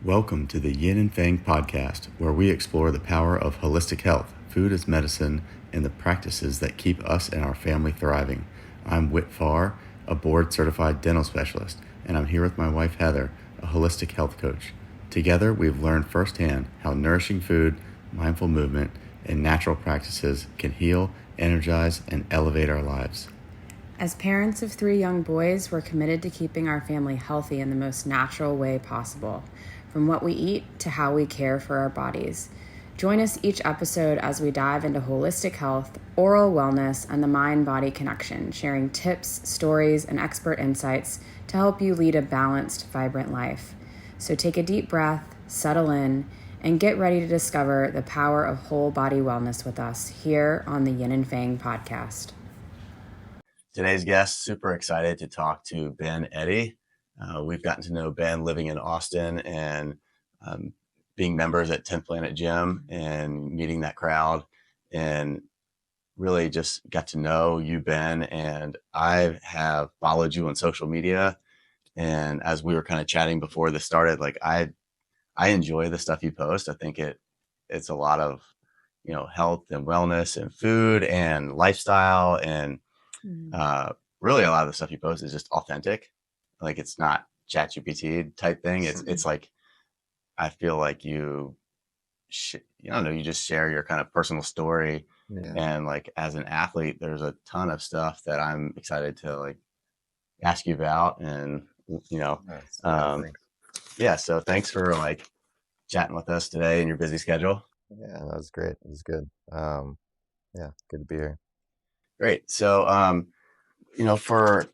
Welcome to the Yin and Fang podcast, where we explore the power of holistic health, food as medicine, and the practices that keep us and our family thriving. I'm Whit Farr, a board-certified dental specialist, and I'm here with my wife Heather, a holistic health coach. Together, we've learned firsthand how nourishing food, mindful movement, and natural practices can heal, energize, and elevate our lives. As parents of 3 young boys, we're committed to keeping our family healthy in the most natural way possible, from what we eat to how we care for our bodies. Join us each episode as we dive into holistic health, oral wellness, and the mind-body connection, sharing tips, stories, and expert insights to help you lead a balanced, vibrant life. So take a deep breath, settle in, and get ready to discover the power of whole body wellness with us here on the Yin and Fang podcast. Today's guest, super excited to talk to Ben Eddy. We've gotten to know Ben living in Austin and being members at 10th Planet Gym and meeting that crowd, and really just got to know you, Ben. And I have followed you on social media. And as we were kind of chatting before this started, like I enjoy the stuff you post. I think it's a lot of, health and wellness and food and lifestyle, and really a lot of the stuff you post is just authentic. Like it's not ChatGPT type thing. It's like, I feel like you just share your kind of personal story. Yeah. And like as an athlete, there's a ton of stuff that I'm excited to like ask you about, and yeah. So thanks for like chatting with us today in your busy schedule. Yeah, that was great. It was good. Yeah, good to be here. Great. So, for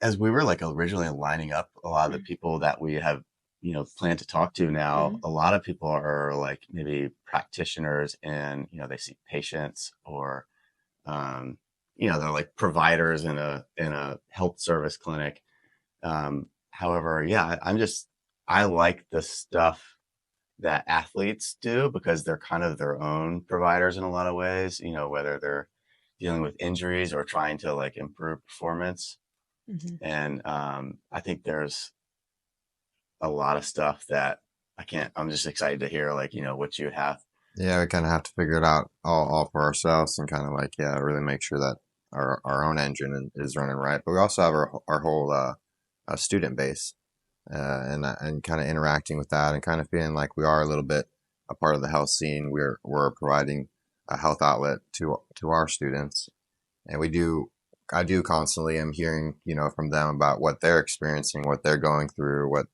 as we were like originally lining up a lot of the people that we have, planned to talk to now, a lot of people are like maybe practitioners, and, they see patients, or, they're like providers in a health service clinic. However, yeah, I like the stuff that athletes do, because they're kind of their own providers in a lot of ways, whether they're dealing with injuries or trying to like improve performance. Mm-hmm. And I think there's a lot of stuff that I'm just excited to hear, like, what you have. Yeah, we kind of have to figure it out all for ourselves, and kind of like, really make sure that our own engine is running right. But we also have our whole student base, and kind of interacting with that, and kind of feeling like we are a little bit a part of the health scene. We're providing a health outlet to our students, and I do constantly am hearing, from them about what they're experiencing, what they're going through, what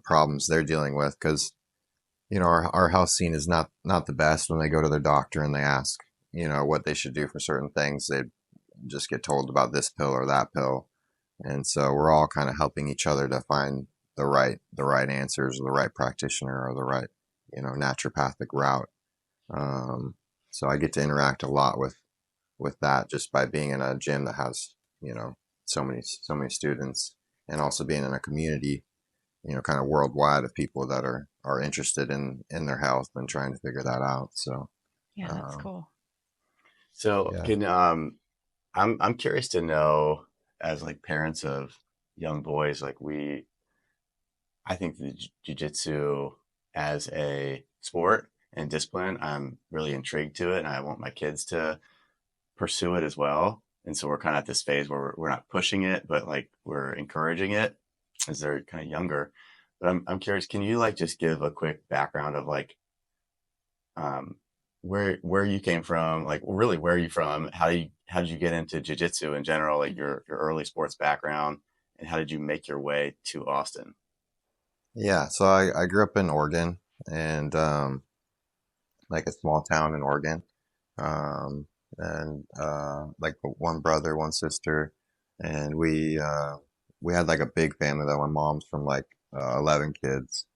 problems they're dealing with, because our health scene is not the best. When they go to their doctor and they ask what they should do for certain things, they just get told about this pill or that pill. And so we're all kind of helping each other to find the right answers, or the right practitioner, or the right, naturopathic route. So I get to interact a lot with that, just by being in a gym that has, so many students, and also being in a community, kind of worldwide, of people that are interested in their health and trying to figure that out. So yeah, that's cool. So yeah. I'm curious to know, as like parents of young boys, like I think the jiu-jitsu as a sport and discipline, I'm really intrigued to it, and I want my kids to pursue it as well. And so we're kind of at this phase where we're not pushing it, but like we're encouraging it as they're kind of younger. But I'm curious, can you like just give a quick background of like where you came from, like really where are you from? How did you get into jiu-jitsu in general, like your early sports background, and how did you make your way to Austin? Yeah, so I grew up in Oregon, and like a small town in Oregon, and like one brother, one sister, and we had like a big family, though. My mom's from like 11 kids,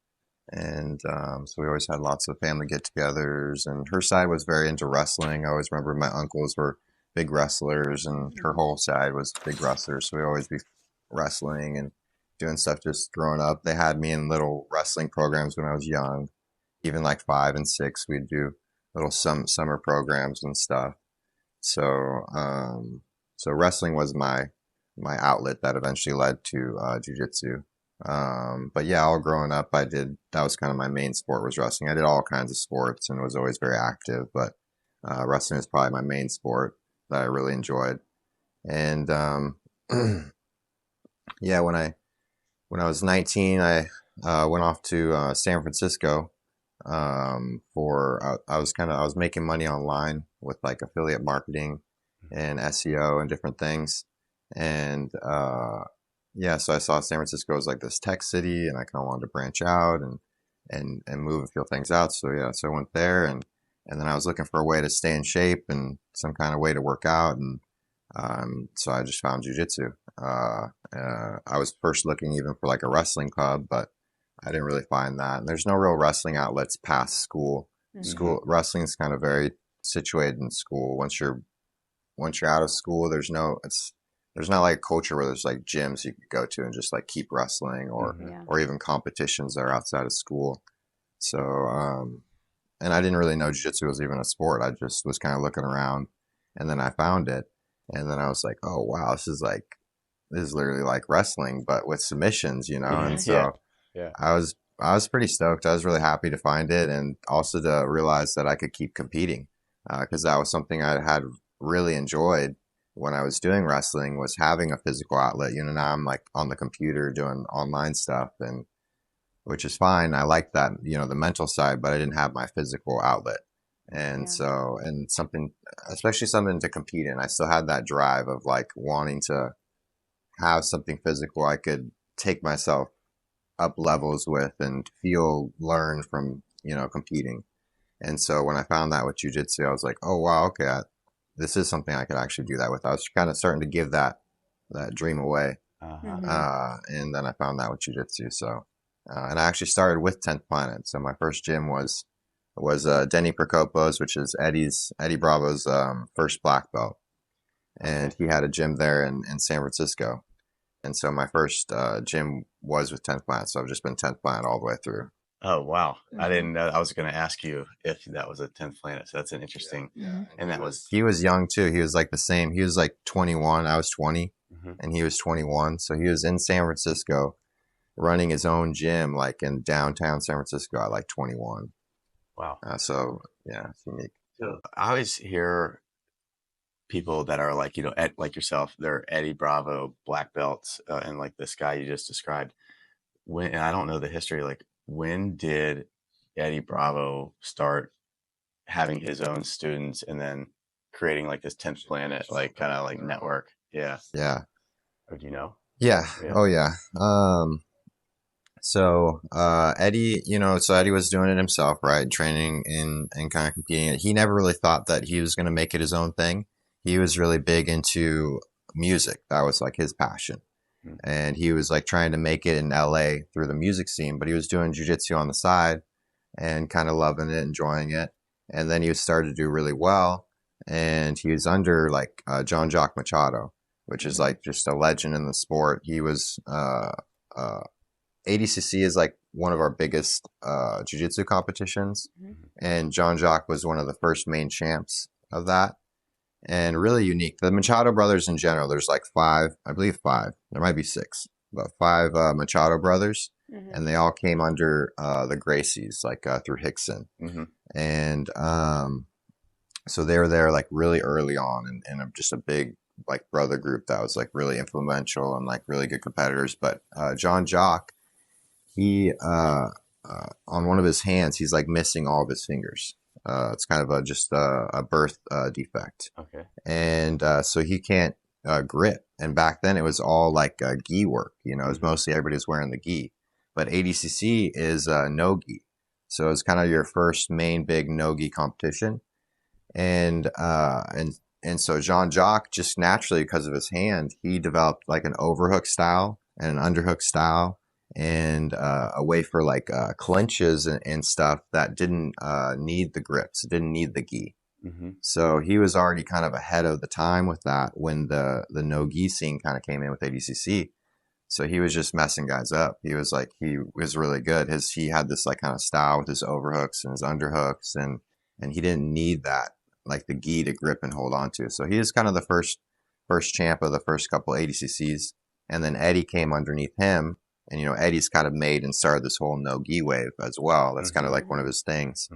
and so we always had lots of family get-togethers. And her side was very into wrestling. I always remember my uncles were big wrestlers, and her whole side was big wrestlers. So we always be wrestling and doing stuff just growing up. They had me in little wrestling programs when I was young, even like 5 and 6. We'd do little summer programs and stuff. So so wrestling was my outlet that eventually led to jiu-jitsu. But yeah, all growing up, that was kind of my main sport was wrestling. I did all kinds of sports and was always very active, but wrestling is probably my main sport that I really enjoyed. And yeah, when I was 19, I went off to San Francisco I was making money online with like affiliate marketing and SEO and different things. And yeah, so I saw San Francisco as like this tech city, and I kind of wanted to branch out and move and feel things out. So yeah, so I went there, and then I was looking for a way to stay in shape and some kind of way to work out, and so I just found jujitsu. I was first looking even for like a wrestling club, but I didn't really find that. And there's no real wrestling outlets past school. School wrestling is kind of very situated in school. Once you're out of school, there's not like a culture where there's like gyms you could go to and just like keep wrestling or even competitions that are outside of school. So and I didn't really know jiu-jitsu was even a sport. I just was kind of looking around, and then I found it, and then I was like, oh wow, this is literally like wrestling but with submissions, you know. And so Yeah. I was pretty stoked. I was really happy to find it, and also to realize that I could keep competing, because that was something I had really enjoyed when I was doing wrestling, was having a physical outlet. You know, now I'm like on the computer doing online stuff, and which is fine. I like that, you know, the mental side, but I didn't have my physical outlet. And so, and something, especially something to compete in, I still had that drive of like wanting to have something physical I could take myself up levels with and learn from, you know, competing. And so when I found that with jujitsu, I was like, oh wow, okay, this is something I could actually do that with. I was kind of starting to give that dream away. And then I found that with jujitsu. So, and I actually started with 10th Planet. So my first gym was Denny Procopo's, which is Eddie Bravo's first black belt, and he had a gym there in San Francisco. And so my first gym was with 10th Planet. So I've just been 10th Planet all the way through. Oh, wow. I didn't know. I was going to ask you if that was a 10th Planet. So that's an interesting. And that was. He was young too. He was like the same. He was like 21. I was 20 and he was 21. So he was in San Francisco running his own gym, like in downtown San Francisco at like 21. Wow. So yeah, it's unique. So I always hear people that are like, you know, like yourself, they're Eddie Bravo black belts, and like this guy you just described. And I don't know the history, like when did Eddie Bravo start having his own students and then creating like this 10th Planet, like kind of like network? Yeah. Or do you know? Yeah. Oh yeah. So Eddie, you know, so Eddie was doing it himself, right? Training and kind of competing. He never really thought that he was going to make it his own thing. He was really big into music. That was like his passion. And he was like trying to make it in LA through the music scene, but he was doing jujitsu on the side and kind of loving it, enjoying it. And then he started to do really well. And he was under like John Jock Machado, which is like just a legend in the sport. He was, ADCC is like one of our biggest jiu-jitsu competitions. And John Jock was one of the first main champs of that. And really unique. The Machado brothers in general, there's like five, I believe five. There might be six, but five Machado brothers. And they all came under the Gracies, like through Hickson. And so they were there like really early on and just a big like brother group that was like really influential and like really good competitors. But John Jock, he on one of his hands, he's like missing all of his fingers. It's kind of just a birth defect. Okay. And so he can't grip. And back then it was all like gi work. You know, it was mostly everybody was wearing the gi. But ADCC is no gi. So it's kind of your first main big no gi competition. And so Jean Jacques, just naturally because of his hand, he developed like an overhook style and an underhook style, and a way for like clinches and stuff that didn't need the grips, didn't need the gi. So he was already kind of ahead of the time with that when the no gi scene kind of came in with ADCC. So he was just messing guys up. He was really good. He had this like kind of style with his overhooks and his underhooks, and he didn't need that like the gi to grip and hold on to. So he is kind of the first champ of the first couple ADCCs. And then Eddie came underneath him and Eddie's kind of made and started this whole no gi wave as well. That's kind of like one of his things.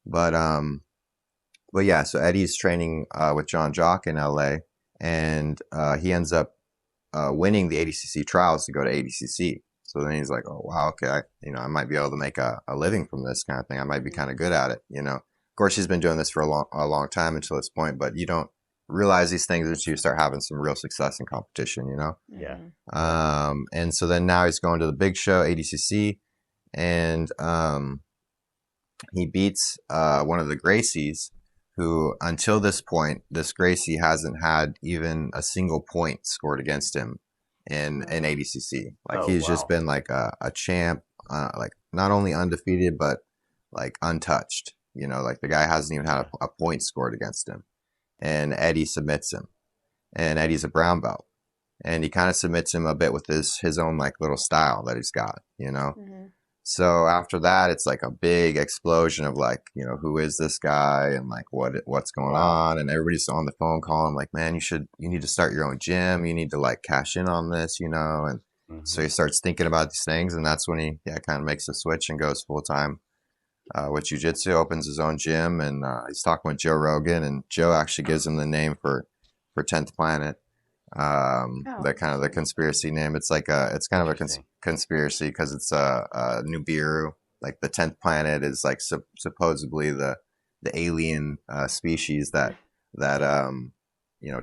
But yeah, so Eddie's training with John Jock in LA, and he ends up winning the ADCC trials to go to ADCC. So then he's like, oh wow, okay, I might be able to make a living from this kind of thing. I might be kind of good at it. Of course, he's been doing this for a long time until this point, but you don't realize these things until you start having some real success in competition. Yeah. And so then now he's going to the big show, ADCC, and he beats one of the Gracies, who until this point, this Gracie hasn't had even a single point scored against him in ADCC. Like he's just been like a champ, like not only undefeated, but like untouched. Like the guy hasn't even had a point scored against him. And Eddie submits him. And Eddie's a brown belt. And he kind of submits him a bit with his own like little style that he's got, So after that, it's like a big explosion of like, who is this guy and like what's going on? And everybody's on the phone calling like, man, you need to start your own gym. You need to like cash in on this, And so he starts thinking about these things, and that's when he kind of makes a switch and goes full time with jiu-jitsu, opens his own gym, and he's talking with Joe Rogan, and Joe actually gives him the name for 10th Planet. The kind of the conspiracy name. It's like it's kind of a conspiracy because it's a Nibiru. Like the 10th planet is like supposedly the alien species that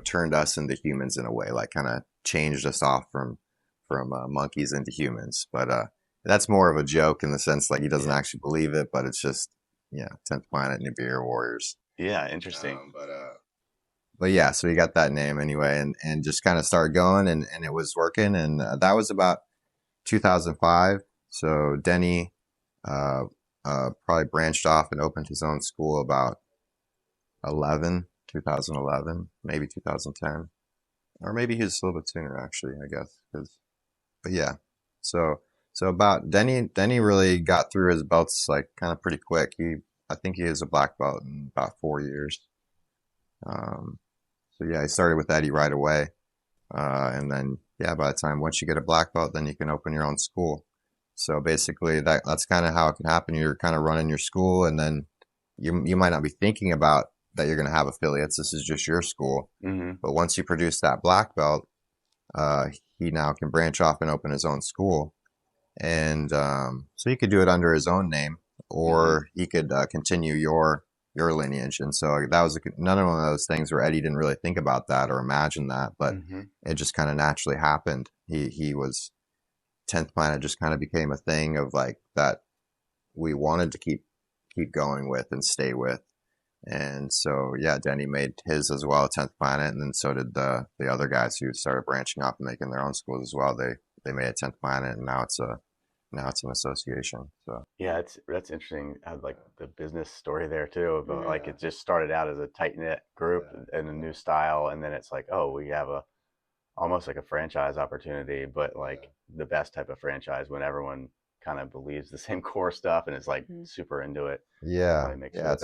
turned us into humans in a way, like kind of changed us off from monkeys into humans. But that's more of a joke in the sense like he doesn't actually believe it, but it's just 10th planet Nibiru warriors. Yeah, interesting. But yeah, so he got that name anyway, and just kind of started going, and it was working, and that was about 2005. So Denny probably branched off and opened his own school about 2011, maybe 2010, or maybe he was a little bit sooner actually, I guess. But yeah, so about Denny really got through his belts like kind of pretty quick. I think he is a black belt in about 4 years. So yeah, I started with Eddie right away. And then, by the time once you get a black belt, then you can open your own school. So basically that's kind of how it can happen. You're kind of running your school, and then you might not be thinking about that you're going to have affiliates. This is just your school. But once you produce that black belt, he now can branch off and open his own school. And so he could do it under his own name, or he could continue your lineage. And so that was none of those things where Eddie didn't really think about that or imagine that, but it just kind of naturally happened. He was 10th Planet just kind of became a thing of like that we wanted to keep going with and stay with. And so Denny made his as well, 10th Planet, and then so did the other guys who started branching off and making their own schools as well. They made a 10th Planet, and now it's an association. So that's interesting. Like the business story there too. But like it just started out as a tight knit group and a new style, and then it's like, oh, we have almost like a franchise opportunity, but like the best type of franchise when everyone kind of believes the same core stuff and is like super into it. It's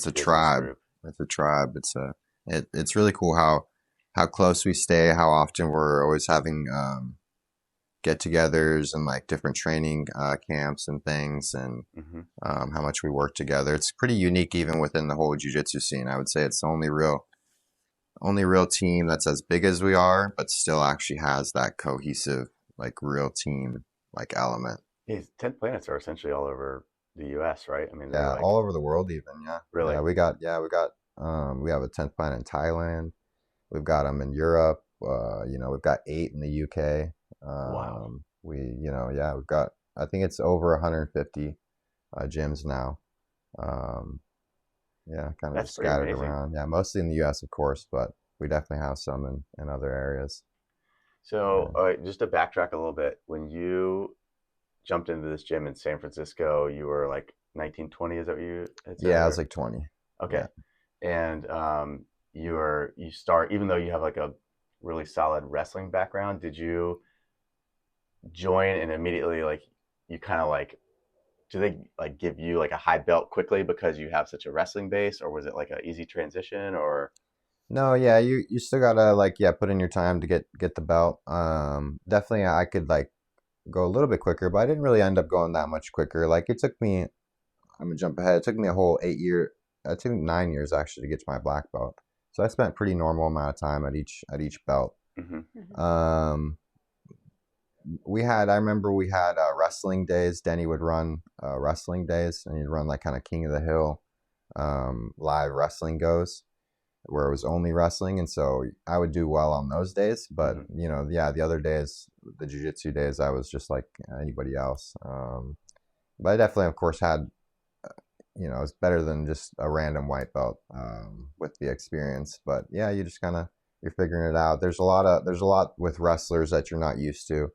a tribe. Group. It's a tribe. It's really cool how close we stay, how often we're always having get-togethers and like different training camps and things, and how much we work together. It's pretty unique even within the whole jiu-jitsu scene. I would say it's the only real team that's as big as we are, but still actually has that cohesive like real team like element. 10 planets are essentially all over the U.S., right? I mean, like, all over the world even. Really? We have a 10th planet in Thailand. We've got them in Europe. We've got 8 in the UK. Wow. We've got, I think it's over 150 gyms now. Kind of scattered around. Yeah, mostly in the US, of course, but we definitely have some in other areas. So just to backtrack a little bit, when you jumped into this gym in San Francisco, you were like 19, 20, is that what you had said? Yeah, I was like 20. Okay. Yeah. And you start, even though you have like a really solid wrestling background, did you join and immediately like you kind of like, do they like give you like a high belt quickly because you have such a wrestling base, or was it like an easy transition? Or no, you still gotta like put in your time to get the belt. Definitely I could like go a little bit quicker, but I didn't really end up going that much quicker. Like it took me, I'm gonna jump ahead. It took me a whole 8 year. It took me 9 years actually to get to my black belt. So I spent pretty normal amount of time at each belt. Mm-hmm. Um, I remember we had wrestling days. Denny would run wrestling days, and he'd run like kind of King of the Hill live wrestling goes, where it was only wrestling, and so I would do well on those days. But Mm-hmm. yeah, the other days, the jiu-jitsu days, I was just like anybody else. But I definitely, of course, had it's better than just a random white belt with the experience. But yeah, you just kind of you're figuring it out. There's a lot with wrestlers that you're not used to. You're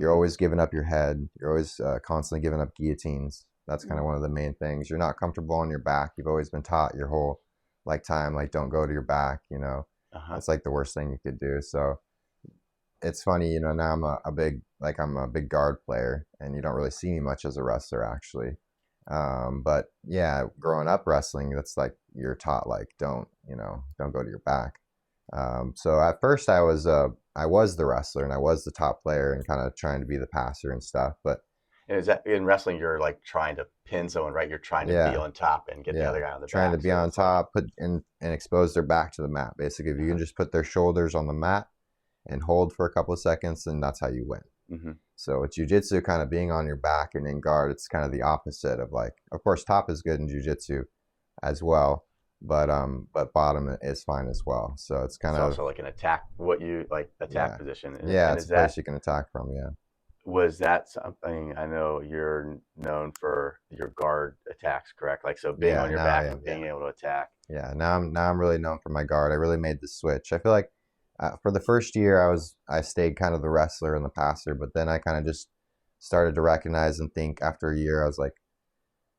Mm-hmm. always giving up your head. You're always constantly giving up guillotines. That's kind of Mm. one of the main things. You're not comfortable on your back. You've always been taught your whole time, like don't go to your back. Uh-huh. That's like the worst thing you could do. So it's funny, now I'm a big guard player, and you don't really see me much as a wrestler actually. But yeah, growing up wrestling, that's like you're taught like don't go to your back. So at first I was the wrestler and I was the top player and kind of trying to be the passer and stuff. But And is that in wrestling? You're like trying to pin someone, right? You're trying to be yeah, on top and get the yeah, other guy on the trying to back. be So on it's like, top, put and expose their back to the mat. Basically, if you uh-huh. can just put their shoulders on the mat and hold for a couple of seconds, then that's how you win. Mm-hmm. So with jujitsu, kind of being on your back and in guard, it's kind of the opposite of like, of course, top is good in jujitsu as well, but bottom is fine as well. So it's kind It's of also like an attack, what you like attack yeah, position. yeah, And it's is a place that, you can attack from. Yeah, was that something? I know you're known for your guard attacks, correct? Like, so being yeah. on your Now I back am. and Yeah, being able to attack. yeah. Now I'm really known for my guard. I really made the switch. I feel like for the first year I stayed kind of the wrestler and the passer, but then I kind of just started to recognize and think after a year I was like,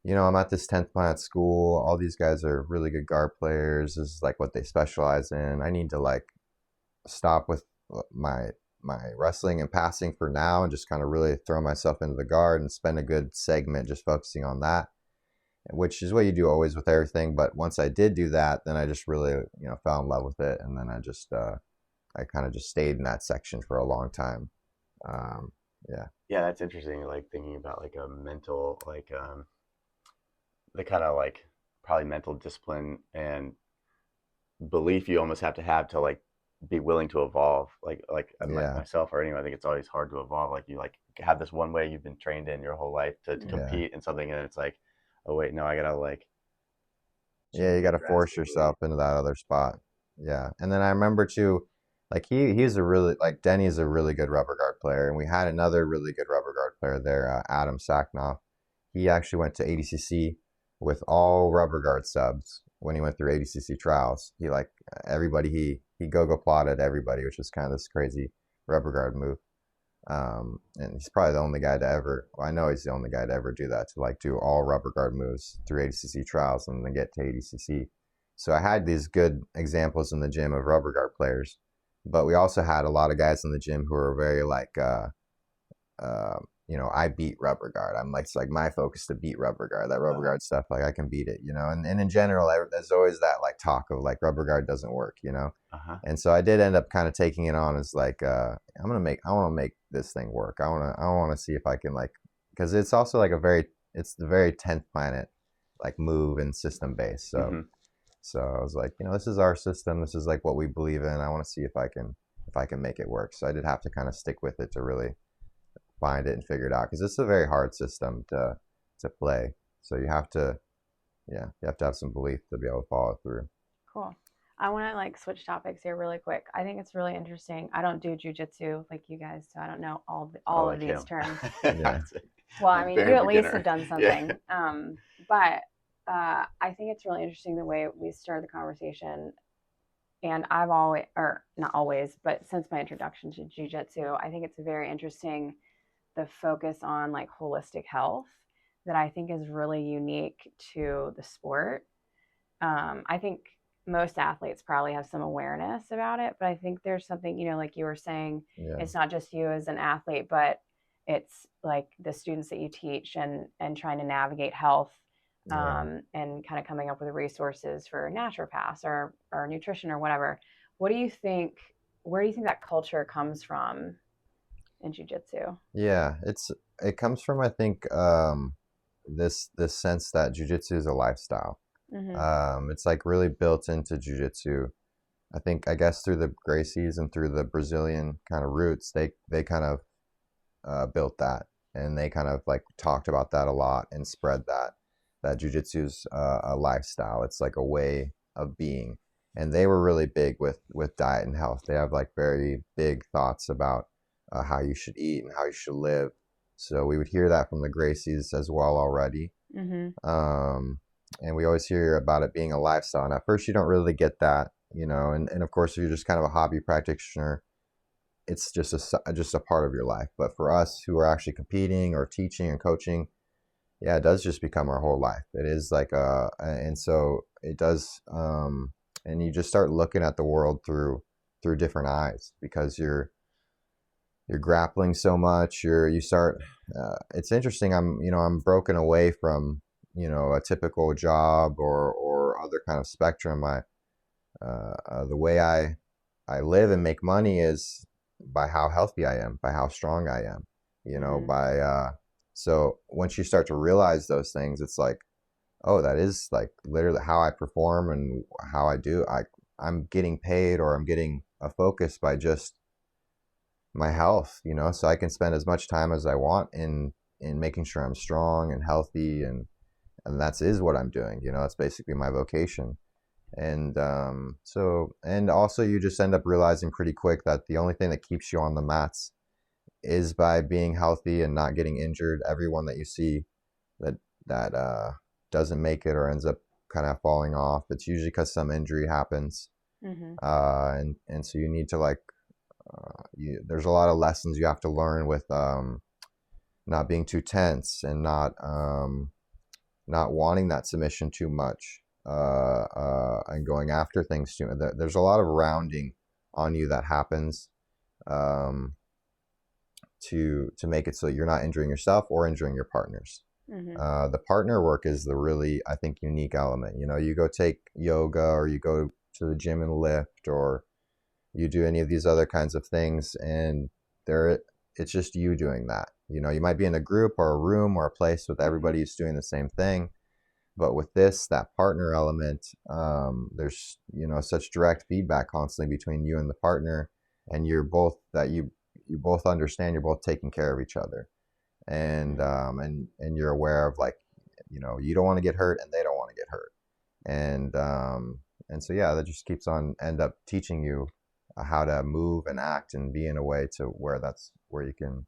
I'm at this 10th planet school. All these guys are really good guard players. This is like what they specialize in. I need to like stop with my wrestling and passing for now and just kind of really throw myself into the guard and spend a good segment just focusing on that, which is what you do always with everything. But once I did do that, then I just really, fell in love with it. And then I kind of just stayed in that section for a long time. Um, yeah. Yeah, that's interesting. Like thinking about like a mental, like the kind of like probably mental discipline and belief you almost have to like be willing to evolve. Like Yeah. myself or anyone, I think it's always hard to evolve. Like you like have this one way you've been trained in your whole life to Yeah. compete in something, and it's like, oh wait, no, I gotta like Yeah, you change got it to force drastically. yourself into that other spot. Yeah, and then I remember too, like he's a really like Denny's a really good rubber guard player, and we had another really good rubber guard player there, Adam Sacknoff. He actually went to ADCC with all rubber guard subs when he went through ADCC trials. He like everybody he go plotted everybody, which was kind of this crazy rubber guard move. And he's probably the only guy to ever, well, I know he's the only guy to ever do that, to like do all rubber guard moves through ADCC trials and then get to ADCC. So I had these good examples in the gym of rubber guard players, but we also had a lot of guys in the gym who were very like, uh, I beat rubber guard. I'm like, it's like my focus to beat rubber guard. That rubber Uh-huh. guard stuff, like I can beat it, and in general, there's always that like talk of like rubber guard doesn't work, Uh-huh. and so I did end up kind of taking it on as like I want to make this thing work. I want to see if I can like because it's also like it's the very 10th planet like move and system base. So Mm-hmm. I was like, this is our system. This is like what we believe in. I want to see if I can make it work. So I did have to kind of stick with it to really find it and figure it out because it's a very hard system to play. So you have to have some belief to be able to follow through. Cool. I want to like switch topics here really quick. I think it's really interesting. I don't do jujitsu like you guys, so I don't know Oh, all of like these him. terms. Yeah, Well, I I'm mean, you very at least have beginner. done Yeah. something. But I think it's really interesting the way we started the conversation. And I've always, or not always, but since my introduction to jujitsu, I think it's very interesting the focus on like holistic health that I think is really unique to the sport. I think most athletes probably have some awareness about it, but I think there's something, like you were saying, yeah, it's not just you as an athlete, but it's like the students that you teach and trying to navigate health, yeah. and kind of coming up with resources for naturopaths or nutrition or whatever. What do you think? Where do you think that culture comes from in jiu-jitsu? Yeah, it comes from, I think, this sense that jujitsu is a lifestyle. Mm-hmm. It's like really built into jujitsu. I guess through the Gracies and through the Brazilian kind of roots, they kind of built that, and they kind of like talked about that a lot and spread that jujitsu is a lifestyle. It's like a way of being, and they were really big with diet and health. They have like very big thoughts about how you should eat and how you should live. So we would hear that from the Gracies as well already. Mm-hmm. Um, and we always hear about it being a lifestyle. And at first, you don't really get that, and of course, if you're just kind of a hobby practitioner, it's just a part of your life. But for us who are actually competing or teaching and coaching, yeah, it does just become our whole life. It is like and so it does, and you just start looking at the world through different eyes because you're grappling so much. You start. It's interesting. I'm broken away from a typical job or other kind of spectrum. The way I live and make money is by how healthy I am, by how strong I am, Mm-hmm. by so once you start to realize those things, it's like, oh, that is like literally how I perform and how I do. I'm getting paid or I'm getting a focus by just my health, so I can spend as much time as I want in making sure I'm strong and healthy, and that's is what I'm doing. It's basically my vocation. And and also you just end up realizing pretty quick that the only thing that keeps you on the mats is by being healthy and not getting injured. Everyone that you see that that doesn't make it or ends up kind of falling off, it's usually because some injury happens. Mm-hmm. And so you need to like there's a lot of lessons you have to learn with not being too tense and not wanting that submission too much, and going after things too. There's a lot of rounding on you that happens, um, to make it so you're not injuring yourself or injuring your partners. Mm-hmm. The partner work is the really, I think, unique element. You go take yoga or you go to the gym and lift or you do any of these other kinds of things, and there it's just you doing that. You might be in a group or a room or a place with everybody who's doing the same thing, but with this, that partner element, there's such direct feedback constantly between you and the partner, and you both understand you're both taking care of each other, and you're aware of like you don't want to get hurt and they don't want to get hurt, and so yeah, that just keeps on end up teaching you how to move and act and be in a way to where that's where you can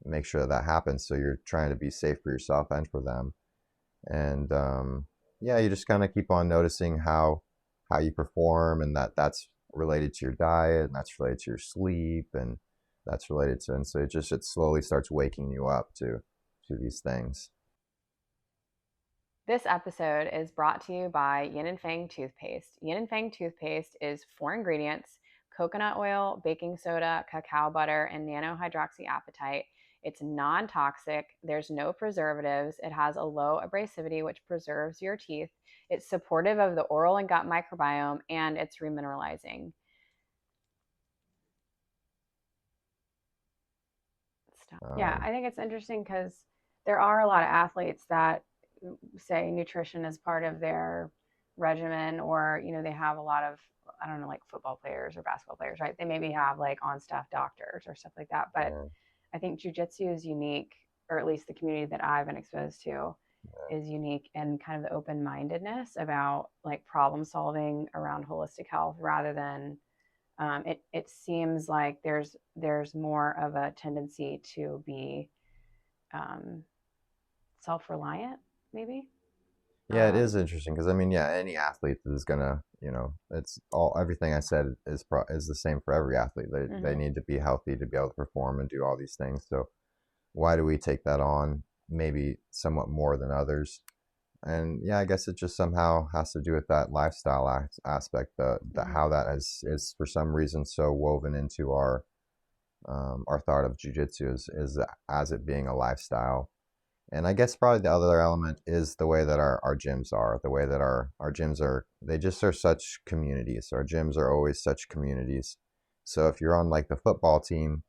make sure that happens. So you're trying to be safe for yourself and for them. And yeah, you just kind of keep on noticing how you perform, and that's related to your diet, and that's related to your sleep, and that's related to, and so it slowly starts waking you up to these things. This episode is brought to you by Yin and Fang toothpaste. Yin and Fang toothpaste is 4 ingredients: coconut oil, baking soda, cacao butter, and nanohydroxyapatite. It's non-toxic. There's no preservatives. It has a low abrasivity, which preserves your teeth. It's supportive of the oral and gut microbiome, and it's remineralizing. Yeah, Um, I think it's interesting because there are a lot of athletes that say nutrition is part of their regimen, or they have a lot of, I don't know, like football players or basketball players, right? They maybe have like on staff doctors or stuff like that. But yeah, I think jujitsu is unique, or at least the community that I've been exposed to is unique in kind of the open mindedness about like problem solving around holistic health, rather than it seems like there's more of a tendency to be um, self-reliant, maybe. yeah, it is interesting because I mean, yeah, any athlete is gonna, it's all everything I said is the same for every athlete. They Mm-hmm. need to be healthy to be able to perform and do all these things. So why do we take that on maybe somewhat more than others? And yeah, I guess it just somehow has to do with that lifestyle aspect, the Mm-hmm. how that is for some reason so woven into our thought of jujitsu is as it being a lifestyle. And I guess probably the other element is the way that our gyms are, the way that our gyms are, they just are such communities. Our gyms are always such communities. So if you're on like the football team,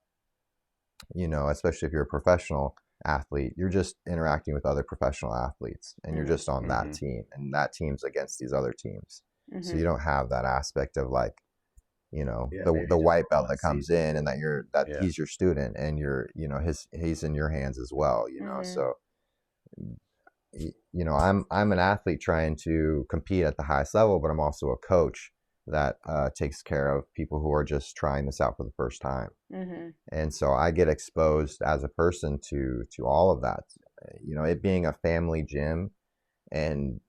you know, especially if you're a professional athlete, you're just interacting with other professional athletes and you're just on that team, and that team's against these other teams. So you don't have that aspect of like, you know, the white belt that comes in and that he's your student and you're, you know, he's in your hands as well, you know. So you know, I'm an athlete trying to compete at the highest level, but I'm also a coach that takes care of people who are just trying this out for the first time. And so I get exposed as a person to all of that. You know, it being a family gym, and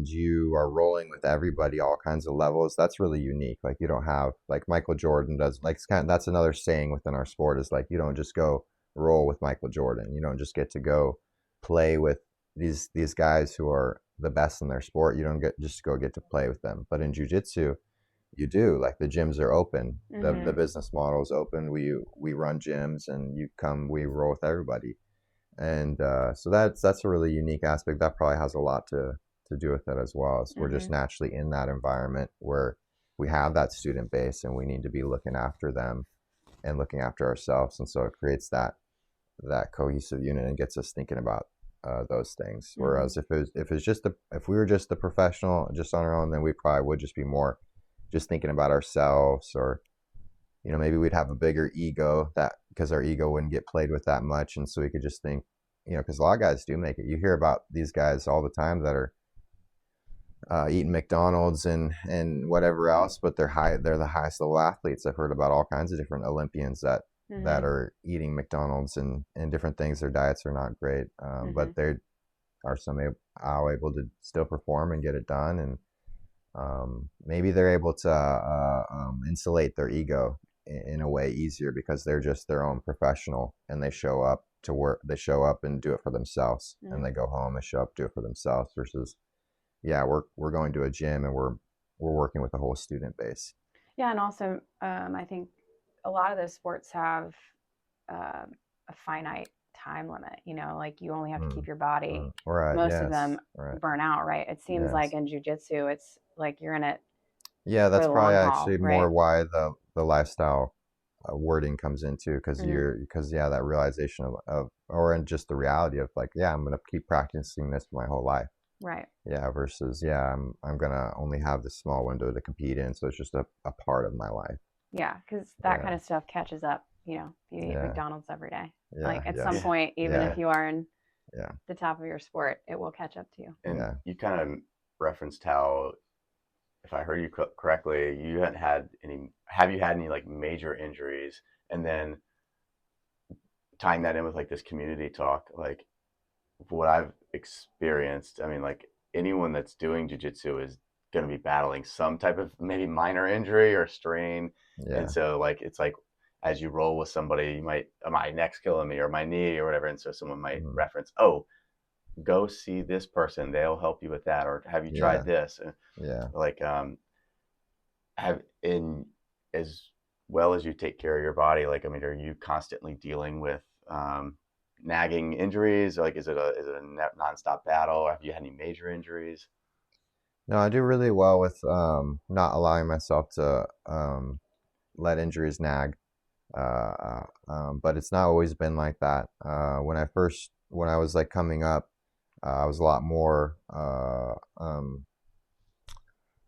you are rolling with everybody, all kinds of levels. That's really unique. Like you don't have like Michael Jordan does. Like it's kind of, that's another saying within our sport is like you don't just go roll with Michael Jordan. You don't just get to go play with these guys who are the best in their sport. You don't get to play with them. But in jiu-jitsu, you do. Like the gyms are open. The business model is open. We run gyms and we roll with everybody. And so that's a really unique aspect. That probably has a lot to do with it as well. We're just naturally in that environment where we have that student base and we need to be looking after them and looking after ourselves. And so it creates that cohesive unit and gets us thinking about those things. Whereas if we were just the professional just on our own, then we probably would just be more just thinking about ourselves, or you know, maybe we'd have a bigger ego because our ego wouldn't get played with that much, and so we could just think, you know, because a lot of guys do make it. You hear about these guys all the time that are eating McDonald's and whatever else, but they're the highest level athletes. I've heard about all kinds of different Olympians that are eating McDonald's and different things. Their diets are not great, but they are somehow able to still perform and get it done, and maybe they're able to insulate their ego in a way easier because they're just their own professional and they show up to work. They show up and do it for themselves, and they go home and show up, do it for themselves. Versus, yeah, we're going to a gym and we're working with the whole student base. Yeah, and also I think a lot of those sports have a finite time limit. You know, like you only have to keep your body. Right. Most of them burn out. Right. It seems like in jiu-jitsu, it's like you're in it. Yeah, that's probably actually more right? why the lifestyle wording comes into, because that realization of or in just the reality of like, yeah, I'm gonna keep practicing this for my whole life. Right. Yeah, versus I'm gonna only have this small window to compete in, so it's just a part of my life. Yeah, because that kind of stuff catches up. You know, if you eat McDonald's every day, like at some point, even if you are in the top of your sport, it will catch up to you. And you kind of referenced how, if I heard you correctly, you haven't had any. Have you had any like major injuries? And then tying that in with like this community talk, like what I've experienced, I mean, like anyone that's doing jiu-jitsu is going to be battling some type of maybe minor injury or strain. And so like, it's like, as you roll with somebody, you might, my neck's killing me or my knee or whatever. And so someone might reference, oh, go see this person. They'll help you with that. Or have you tried this? Like, as well as you take care of your body, like, I mean, are you constantly dealing with, nagging injuries? Like, is it a nonstop battle? Or have you had any major injuries? No, I do really well with not allowing myself to let injuries nag. But it's not always been like that. When I was like coming up, I was a lot more, I don't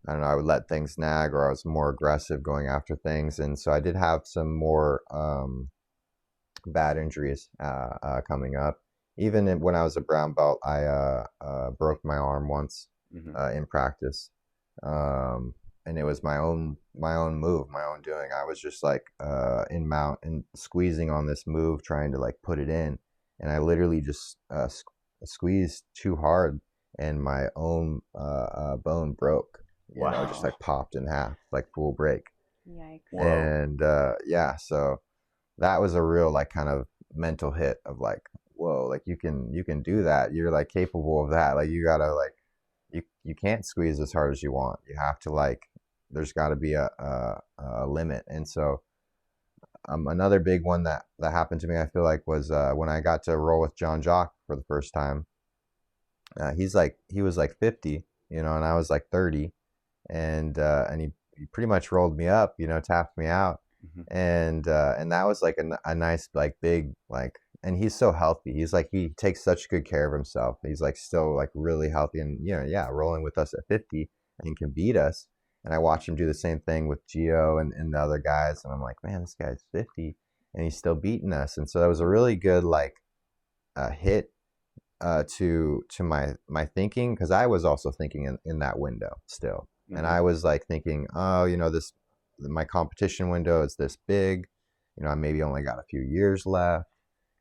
know, I would let things nag, or I was more aggressive going after things. And so I did have some more bad injuries coming up. Even when I was a brown belt, I broke my arm once in practice. And it was my own move, my own doing. I was just like in mount and squeezing on this move, trying to like put it in. And I literally just squeezed too hard, and my own bone broke. You know, just like popped in half, like full break. Yikes. And so that was a real like kind of mental hit of like, whoa, like you can do that. You're like capable of that. Like you gotta like, you can't squeeze as hard as you want. You have to like, there's got to be a limit. And so another big one that happened to me, I feel like, was when I got to roll with John Jock for the first time. He was like 50, you know, and I was like 30, and he pretty much rolled me up, you know, tapped me out. and that was like a nice like big like, and he's so healthy. He's like, he takes such good care of himself. He's like still like really healthy, and yeah, rolling with us at 50 and can beat us. And I watch him do the same thing with Gio and the other guys, and I'm like, man, this guy's 50 and he's still beating us. And so that was a really good like hit to my thinking, because I was also thinking in that window still, and I was like thinking, oh, this my competition window is this big, I maybe only got a few years left,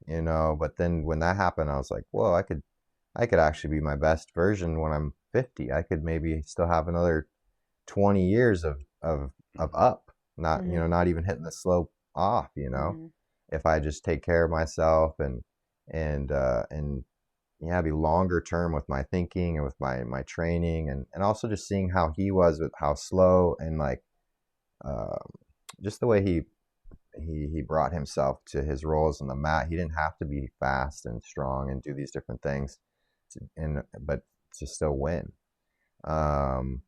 but then when that happened, I was like, whoa, I could actually be my best version when I'm 50. I could maybe still have another 20 years of up, not not even hitting the slope off, if I just take care of myself and yeah, be longer term with my thinking and with my training, and also just seeing how he was with how slow and like uh, just the way he brought himself to his roles on the mat. He didn't have to be fast and strong and do these different things, but to still win. Um,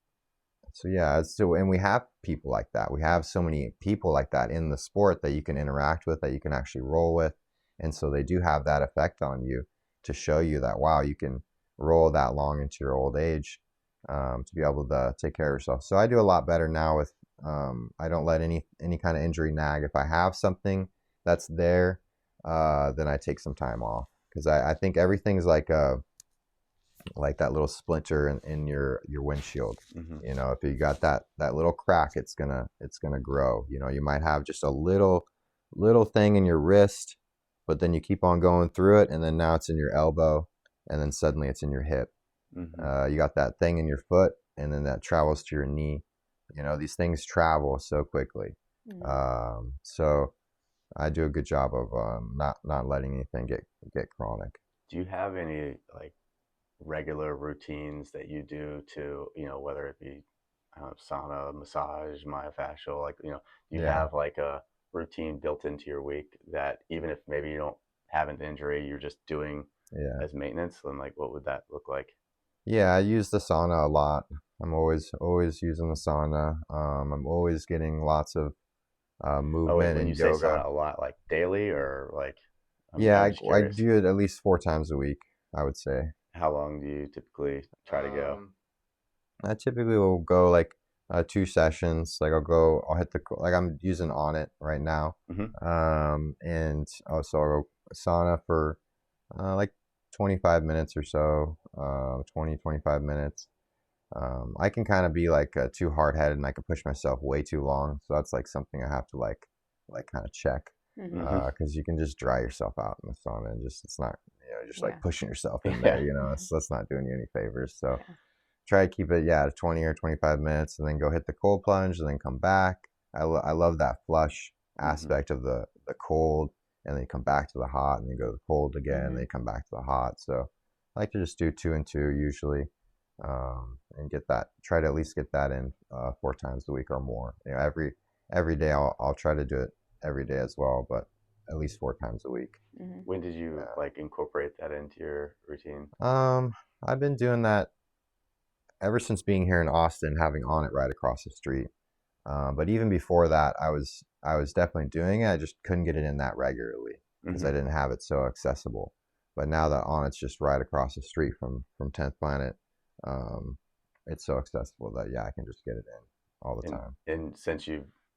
so yeah, and we have people like that. We have so many people like that in the sport that you can interact with, that you can actually roll with, and so they do have that effect on you to show you that, wow, you can roll that long into your old age, to be able to take care of yourself. So I do a lot better now with I don't let any kind of injury nag. If I have something that's there, then I take some time off, because I think everything's like that little splinter in your windshield. If you got that little crack, it's gonna grow. You might have just a little thing in your wrist, but then you keep on going through it, and then now it's in your elbow, and then suddenly it's in your hip. You got that thing in your foot, and then that travels to your knee. These things travel so quickly. So I do a good job of not letting anything get chronic. Do you have any like regular routines that you do to, whether it be sauna, massage, myofascial, like, do you Yeah. have like a routine built into your week that even if maybe you don't have an injury, you're just doing Yeah. as maintenance, then like what would that look like? Yeah, I use the sauna a lot. I'm always using the sauna. I'm always getting lots of Oh, wait, movement when you and say yoga. sauna a lot, like daily or like, Yeah, I'm just I curious. do it at least 4 times a week, I would say. How long do you typically try to go? I typically will go like 2 sessions. Like I'll hit like I'm using On It right now. And also I'll go sauna for like 25 minutes or so, 20, 25 minutes. I can kind of be like too hard-headed, and I can push myself way too long. So that's like something I have to like kind of check, because you can just dry yourself out in the sauna, and it's not, just like pushing yourself in there, that's not doing you any favors. So try to keep it, yeah, 20 or 25 minutes, and then go hit the cold plunge, and then come back. I love that flush aspect of the cold, and then you come back to the hot, and then go to the cold again, and then you come back to the hot. So I like to just do 2 and 2 usually, and try to at least get that in 4 times a week or more. Every day I'll try to do it every day as well, but at least 4 times a week. When did you like incorporate that into your routine? I've been doing that ever since being here in Austin, having On It right across the street. But even before that, I was definitely doing it. I just couldn't get it in that regularly because I didn't have it so accessible. But now that On It's just right across the street from 10th Planet, it's so accessible that yeah, I can just get it in all the time. And since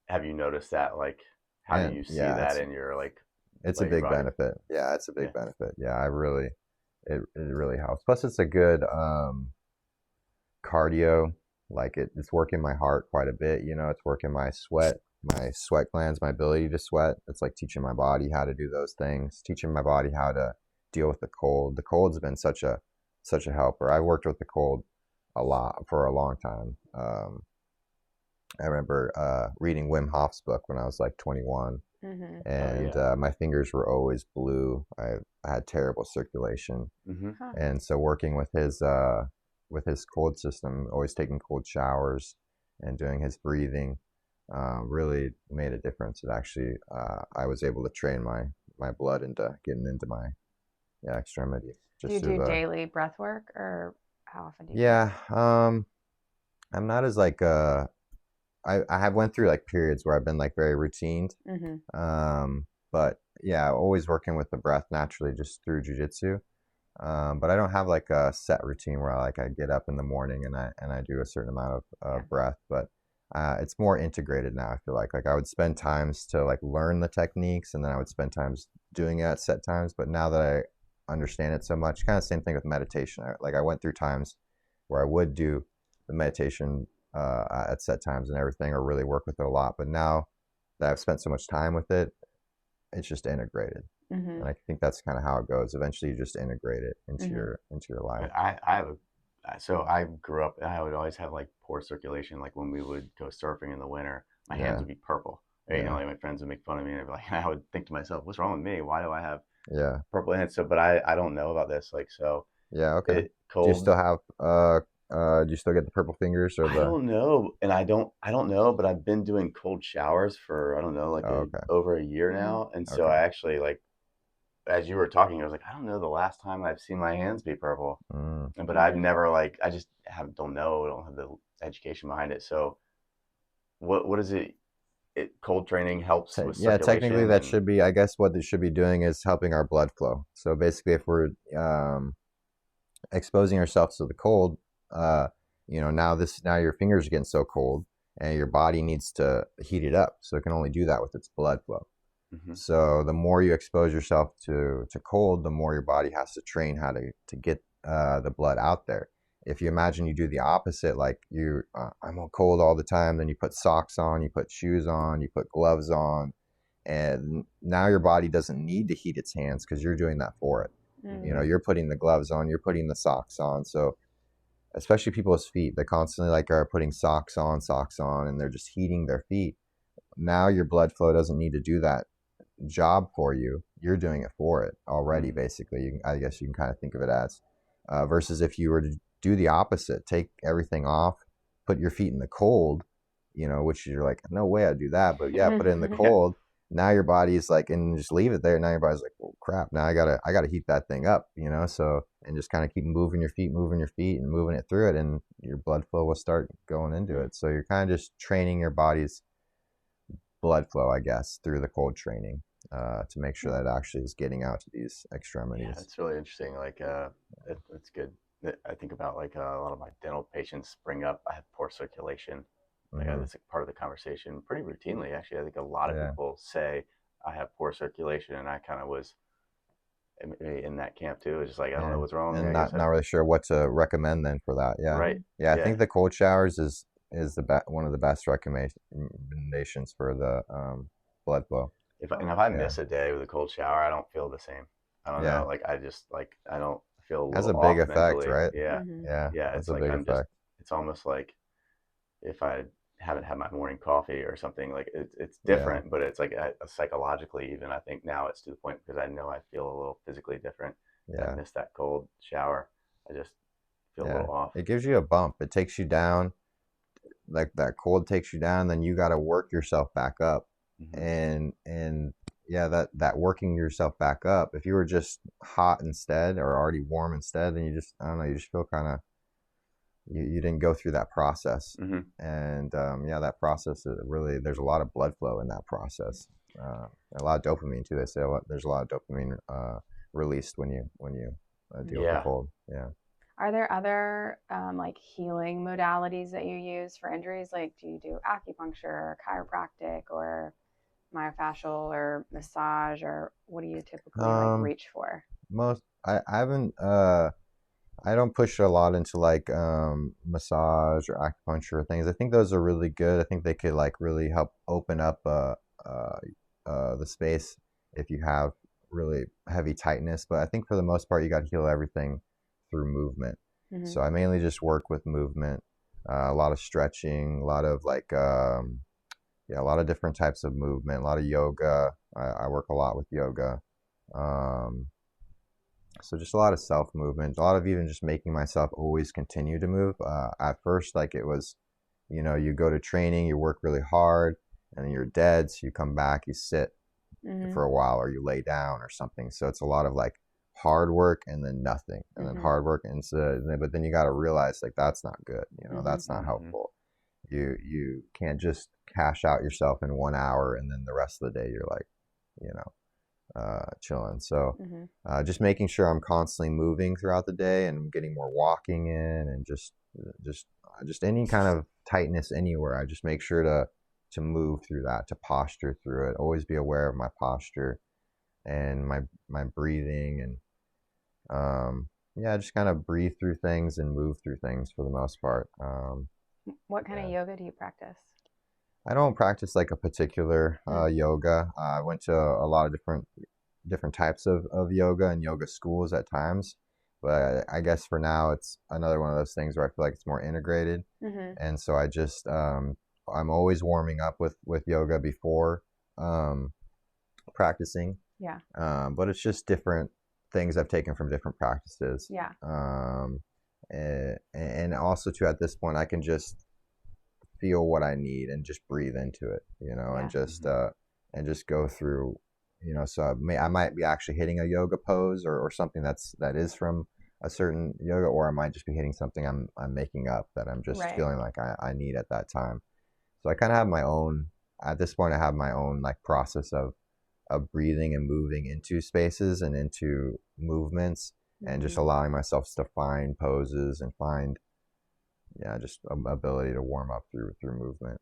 have you noticed that, like, how do you see that in your like? It's a big benefit. Yeah, it's a big benefit. Yeah, it really helps. Plus, it's a good cardio. Like it's working my heart quite a bit. It's working my sweat glands, my ability to sweat. It's like teaching my body how to do those things, teaching my body how to deal with the cold. The cold's been such a helper. I worked with the cold a lot for a long time. I remember reading Wim Hof's book when I was like 21, and my fingers were always blue. I had terrible circulation, and so working with his cold system, always taking cold showers and doing his breathing, really made a difference. It actually, I was able to train my blood into getting into my extremities. Do you do daily breath work, or how often do you? Yeah, I'm not as like I have went through like periods where I've been like very routined. But yeah, always working with the breath naturally just through jujitsu. But I don't have like a set routine where I get up in the morning and I do a certain amount of breath. But it's more integrated now. I feel like I would spend times to like learn the techniques, and then I would spend times doing it at set times. But now that I understand it so much, kind of same thing with meditation. I went through times where I would do the meditation at set times and everything, or really work with it a lot. But now that I've spent so much time with it, it's just integrated. And I think that's kind of how it goes. Eventually, you just integrate it into your life. So I grew up, I would always have like poor circulation. Like when we would go surfing in the winter, my hands would be purple. Right? Like my friends would make fun of me, and I'd be like, I would think to myself, what's wrong with me? Why do I have purple hands? So, but I don't know about this. Like, so Okay. cold. Do you still have do you still get the purple fingers or I don't know, and I don't know, but I've been doing cold showers for I don't know, like over a year now, and so I actually like, as you were talking, I was like, I don't know the last time I've seen my hands be purple, but I've never like, I just don't know, I don't have the education behind it. So what is it? Cold training helps with circulation. Technically that should be, I guess what it should be doing is helping our blood flow. So basically, if we're exposing ourselves to the cold, now your fingers are getting so cold, and your body needs to heat it up. So it can only do that with its blood flow. So the more you expose yourself to cold, the more your body has to train how to get the blood out there. If you imagine you do the opposite, like I'm cold all the time, then you put socks on, you put shoes on, you put gloves on, and now your body doesn't need to heat its hands because you're doing that for it. You're putting the gloves on, you're putting the socks on. So especially people's feet, they constantly like are putting socks on, and they're just heating their feet. Now your blood flow doesn't need to do that job for you. You're doing it for it already, basically. I guess you can kind of think of it as versus if you were to do the opposite, take everything off, put your feet in the cold, which you're like, no way I'd do that, but put it in the cold. Now your body's like, and just leave it there. Now your body's like, well, crap, now I gotta heat that thing up, so, and just kind of keep moving your feet and moving it through it, and your blood flow will start going into it. So you're kind of just training your body's blood flow, I guess, through the cold training to make sure that it actually is getting out to these extremities. Yeah, it's really interesting. Like, it's good. I think about like a lot of my dental patients bring up I have poor circulation. Like that's like part of the conversation pretty routinely. Actually, I think a lot of people say I have poor circulation, and I kind of was in that camp too. It's just like I don't know what's wrong, and not really sure what to recommend then for that. I think the cold showers is one of the best recommendations for the blood flow. If I miss a day with a cold shower, I don't feel the same. I don't know. Like I just like I don't feel a little. Has a big effect, mentally. right? Yeah. It's like it's almost like if I haven't had my morning coffee or something, like it's different, but it's like psychologically even. I think now it's to the point because I know I feel a little physically different. I miss that cold shower. I just feel a little off. It gives you a bump. It takes you down. Like that cold takes you down, then you got to work yourself back up. And that working yourself back up, if you were just hot instead or already warm instead, then you just, I don't know, you just feel kind of, you didn't go through that process. And that process is really, there's a lot of blood flow in that process. A lot of dopamine too. They say there's a lot of dopamine released when you deal with the cold. Are there other like healing modalities that you use for injuries? Like, do you do acupuncture or chiropractic or myofascial or massage, or what do you typically like reach for? I haven't I don't push a lot into like massage or acupuncture things. I think those are really good. I think they could like really help open up the space if you have really heavy tightness. But I think for the most part, you got to heal everything through movement. So I mainly just work with movement, a lot of stretching, a lot of like a lot of different types of movement, a lot of yoga. I work a lot with yoga. So just a lot of self movement, a lot of even just making myself always continue to move. At first, like it was, you go to training, you work really hard, and then you're dead. So you come back, you sit for a while, or you lay down or something. So it's a lot of like hard work and then nothing, and then hard work, and so, but then you got to realize like that's not good. That's not helpful. You can't just cash out yourself in 1 hour and then the rest of the day you're like, you know, chilling. So just making sure I'm constantly moving throughout the day and getting more walking in, and just any kind of tightness anywhere. I just make sure to move through that, to posture through it. Always be aware of my posture and my breathing, and yeah, just kind of breathe through things and move through things for the most part. What kind of yoga do you practice? I don't practice like a particular yoga. I went to a lot of different types of yoga and yoga schools at times, but I guess for now it's another one of those things where I feel like it's more integrated, and so I just I'm always warming up with yoga before practicing. Yeah. But it's just different things I've taken from different practices. Yeah. And also too, at this point, I can just feel what I need and just breathe into it, you know, and just go through, you know. So I might be actually hitting a yoga pose or something that is from a certain yoga, or I might just be hitting something I'm making up that I'm just feeling like I need at that time. So I kind of have my own, at this point, I have my own like process of breathing and moving into spaces and into movements, and just allowing myself to find poses and find, just ability to warm up through movement,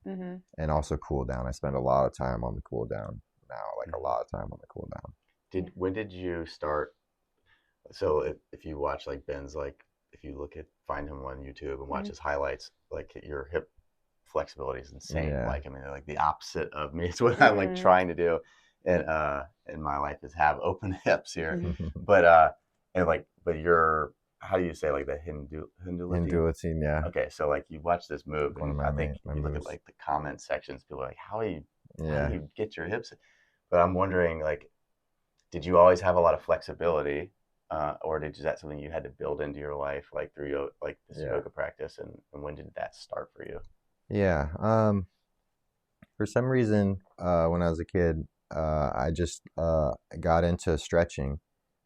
and also cool down. I spend a lot of time on the cool down now, like a lot of time on the cool down. When did you start? So if you watch like Ben's, like if you find him on YouTube and watch his highlights, like your hip flexibility is insane. Yeah. Like, I mean, they're like the opposite of me. It's what I'm like trying to do in my life, is have open hips here. But you're, how do you say, like the Hindulatine, yeah. Okay, so like you watch this move, and I think you look at like the comment sections, people are like, how do you get your hips? But I'm wondering, like, did you always have a lot of flexibility, or is that something you had to build into your life, like through this yoga practice, and when did that start for you? Yeah. For some reason, when I was a kid, I just got into stretching.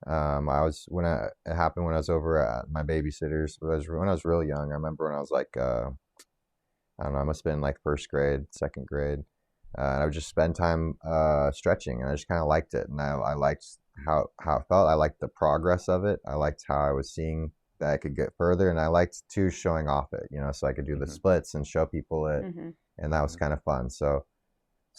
It happened when I was over at my babysitter's. When I was real young. I remember when I was like, I don't know, I must have been like first grade, second grade. And I would just spend time stretching, and I just kind of liked it, and I liked how it felt. I liked the progress of it. I liked how I was seeing that I could get further, and I liked too showing off it, you know, so I could do the splits and show people it, and that was kind of fun. So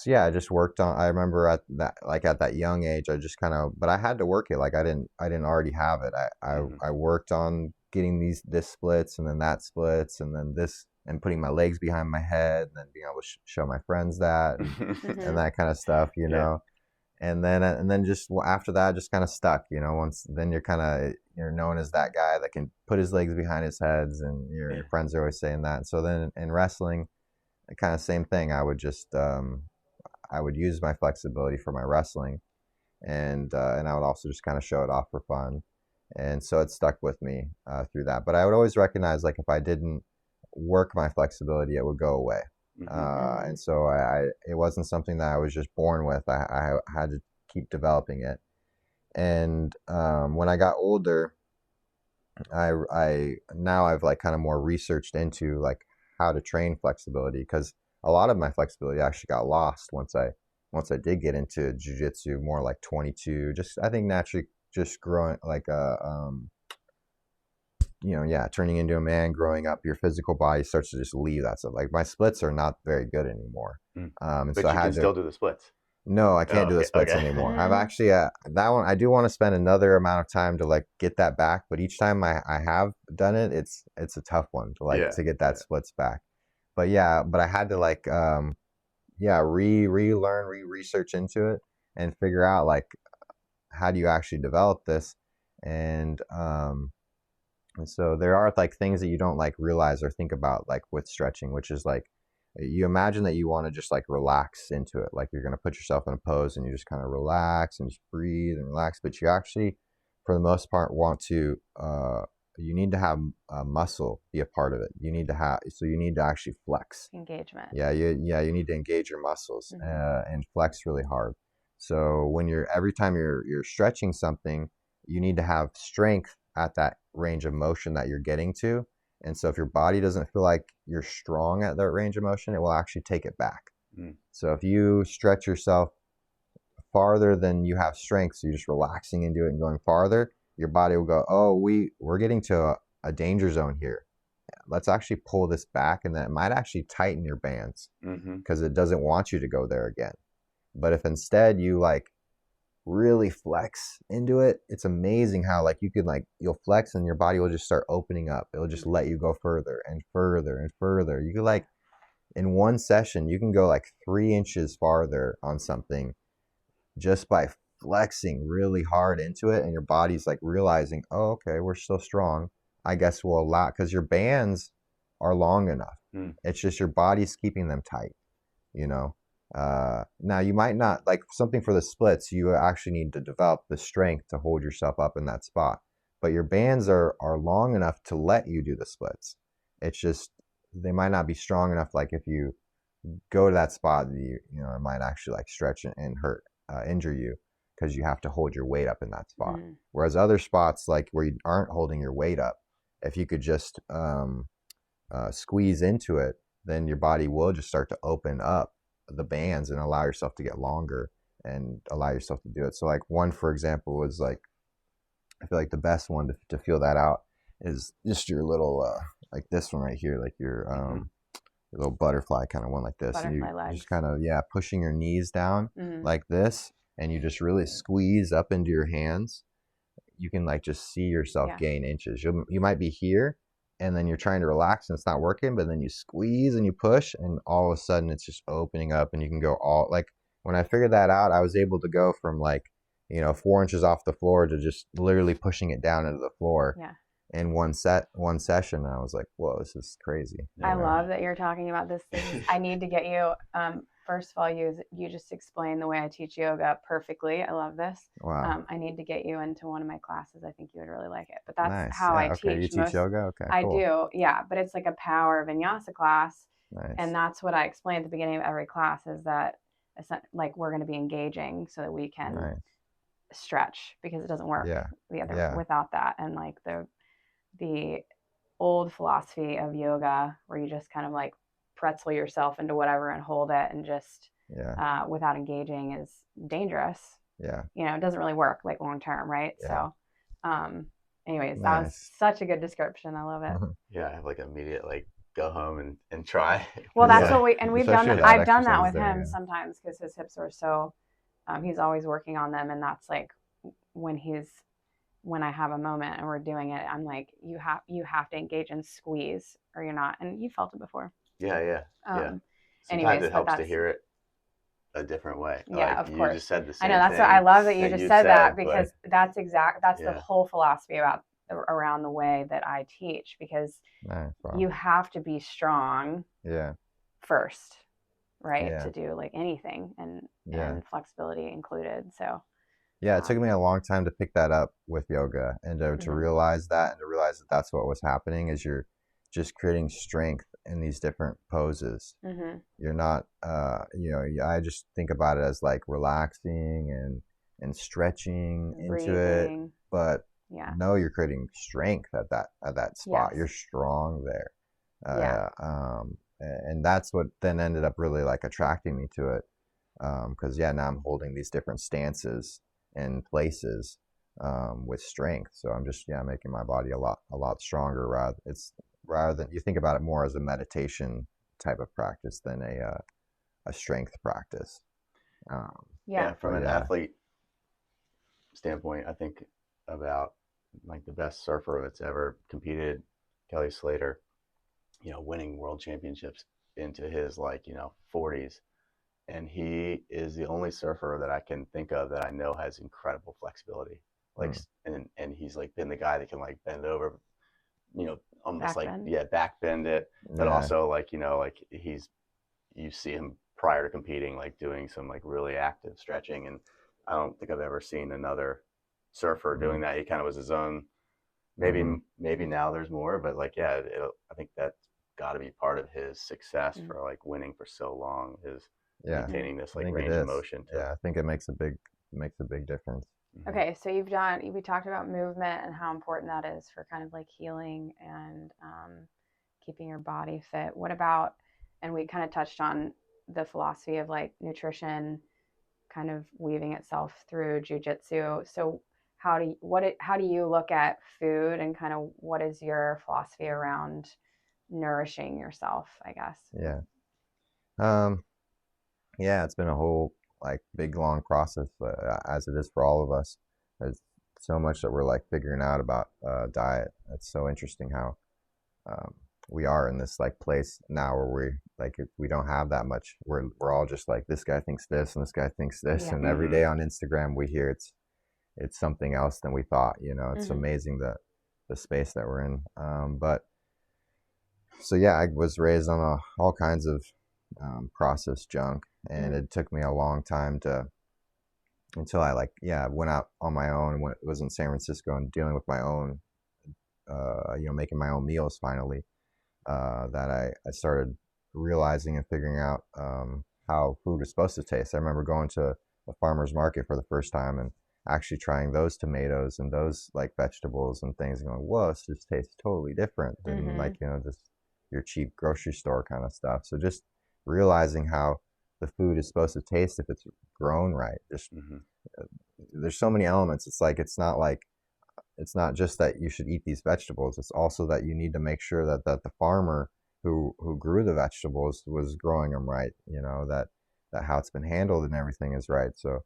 yeah, I just worked on. I remember at that young age, I just kind of, but I had to work it. Like I didn't already have it. I worked on getting this splits, and then that splits, and then this, and putting my legs behind my head, and then being able to show my friends that, and that kind of stuff, you know. And then just after that, just kind of stuck, you know. Then you're known as that guy that can put his legs behind his heads, and your friends are always saying that. So then in wrestling, kind of same thing. I would just I would use my flexibility for my wrestling, and I would also just kind of show it off for fun, and so it stuck with me through that. But I would always recognize, like, if I didn't work my flexibility, it would go away. And so it wasn't something that I was just born with. I had to keep developing it. And when I got older, now I've like kind of more researched into like how to train flexibility, because a lot of my flexibility actually got lost once I did get into jiu-jitsu, more like 22, just I think naturally just growing like turning into a man, growing up, your physical body starts to just leave that stuff. Like my splits are not very good anymore. And but so you can still do the splits. No, I can't do the splits anymore. I've actually that one, I do want to spend another amount of time to like get that back, but each time I have done it, it's a tough one to to get that splits back. But I had to like relearn, research into it, and figure out like how do you actually develop this, and so there are like things that you don't like realize or think about, like with stretching, which is like, you imagine that you want to just like relax into it, like you're going to put yourself in a pose and you just kind of relax and just breathe and relax, but you actually, for the most part, want to you need to have muscle be a part of it. You need to actually flex. Engagement. You need to engage your muscles and flex really hard. So every time you're stretching something, you need to have strength at that range of motion that you're getting to, And so if your body doesn't feel like you're strong at that range of motion, it will actually take it back. So if you stretch yourself farther than you have strength, so you're just relaxing into it and going farther, your body will go, oh, we're getting to a danger zone here. Let's actually pull this back, and that might actually tighten your bands because it doesn't want you to go there again. But if instead you like really flex into it, it's amazing how like you could like, you'll flex and your body will just start opening up. It'll just let you go further and further and further. You could like, in one session, you can go like 3 inches farther on something just by flexing really hard into it, and your body's like realizing, oh, okay, we're still strong. I guess we'll allow, because your bands are long enough. It's just your body's keeping them tight, you know. Now you might not, like something for the splits, you actually need to develop the strength to hold yourself up in that spot. But your bands are long enough to let you do the splits. It's just, they might not be strong enough. Like if you go to that spot, you know, it might actually like stretch and hurt, injure you, because you have to hold your weight up in that spot. Whereas other spots, like where you aren't holding your weight up, if you could just squeeze into it, then your body will just start to open up the bands and allow yourself to get longer and allow yourself to do it. So like one, for example, was like, I feel like the best one to feel that out is just your little, like this one right here, like your little butterfly kind of one like this. Butterfly and you legs. just kind of, pushing your knees down like this, and you just really squeeze up into your hands. You can like just see yourself gain inches. You might be here, and then you're trying to relax and it's not working, but then you squeeze and you push, and all of a sudden it's just opening up, and you can go all, like when I figured that out, I was able to go from like, 4 inches off the floor to just literally pushing it down into the floor in one session. And I was like, whoa, this is crazy. I love that you're talking about this. I need to get you, first of all, you just explained the way I teach yoga perfectly. I love this. Wow. I need to get you into one of my classes. I think you would really like it. But that's Nice. how I Okay, teach. you teach yoga? Okay, I cool. do, yeah. But it's like a power vinyasa class. Nice. And that's what I explain at the beginning of every class, is that it's not, like, we're going to be engaging so that we can stretch, because it doesn't work without that. And like the old philosophy of yoga, where you just kind of like pretzel yourself into whatever and hold it and just without engaging, is dangerous. It doesn't really work like long term, right? So anyways, that was such a good description. I love it. I have like immediate like go home and try. Well, that's what we've done. I've done that with there, him sometimes, because his hips are so he's always working on them, and that's like when I have a moment and we're doing it, I'm like, you have to engage and squeeze, or you're not. And you felt it before. Sometimes Anyways, it helps to hear it a different way. Yeah, like, of course. You just said the same I know, that's thing what I love that you just said that, because but... that's the whole philosophy around the way that I teach, because you have to be strong first, right? To do like anything, and flexibility included. So it took me a long time to pick that up with yoga, and to realize that, and to realize that that's what was happening, is you're just creating strength in these different poses. You're not, I just think about it as like relaxing and stretching into it, but no, you're creating strength at that spot. You're strong there. And that's what then ended up really like attracting me to it. Because now I'm holding these different stances and places with strength. So I'm just making my body a lot stronger. Rather than, you think about it more as a meditation type of practice than a strength practice. From an athlete standpoint, I think about like the best surfer that's ever competed, Kelly Slater, winning world championships into his 40s. And he is the only surfer that I can think of that I know has incredible flexibility. Like, and he's like been the guy that can like bend over, almost back like back bend it, but also like you see him prior to competing like doing some like really active stretching, and I don't think I've ever seen another surfer doing that. He kind of was his own. Maybe now there's more, but like I think that's got to be part of his success for like winning for so long, is maintaining this like range of motion too. I think it makes a big difference. Okay, so we talked about movement and how important that is for kind of like healing and keeping your body fit. What about, and we kind of touched on the philosophy of like nutrition kind of weaving itself through jujitsu. So how do you look at food and kind of what is your philosophy around nourishing yourself, I guess? Yeah. Um, yeah, it's been a whole like big long process, as it is for all of us. There's so much that we're like figuring out about diet. It's so interesting how um, we are in this like place now where we don't have that much. We're all just like this guy thinks this and this guy thinks this, Yeah. and every day on Instagram we hear it's something else than we thought. You know, it's Mm-hmm. amazing the space that we're in. But so yeah, I was raised on all kinds of processed junk, and Mm-hmm. it took me a long time to until I like went out on my own, was in San Francisco and dealing with my own making my own meals finally, that I started realizing and figuring out how food is supposed to taste. I remember going to a farmer's market for the first time and actually trying those tomatoes and those like vegetables and things and going, whoa, this just tastes totally different than Mm-hmm. like, just your cheap grocery store kind of stuff. So just realizing how the food is supposed to taste if it's grown right. Just Mm-hmm. there's so many elements. It's not just that you should eat these vegetables. It's also that you need to make sure that the farmer who grew the vegetables was growing them right. That how it's been handled and everything is right. So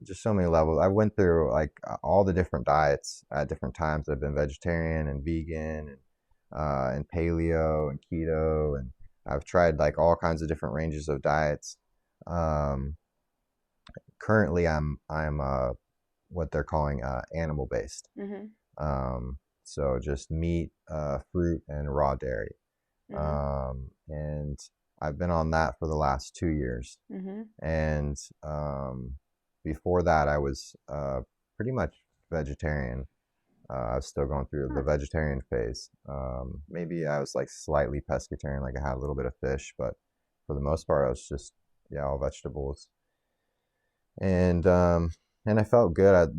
just so many levels. I went through like all the different diets at different times. I've been vegetarian and vegan and paleo and keto, and I've tried like all kinds of different ranges of diets. Um, Currently, I'm what they're calling animal based. Mm-hmm. So just meat, fruit, and raw dairy. Mm-hmm. And I've been on that for the last 2 years. Mm-hmm. And before that, I was pretty much vegetarian. I was still going through the Huh. vegetarian phase. Maybe I was like slightly pescatarian, like I had a little bit of fish, but for the most part, I was just all vegetables. And and I felt good. I've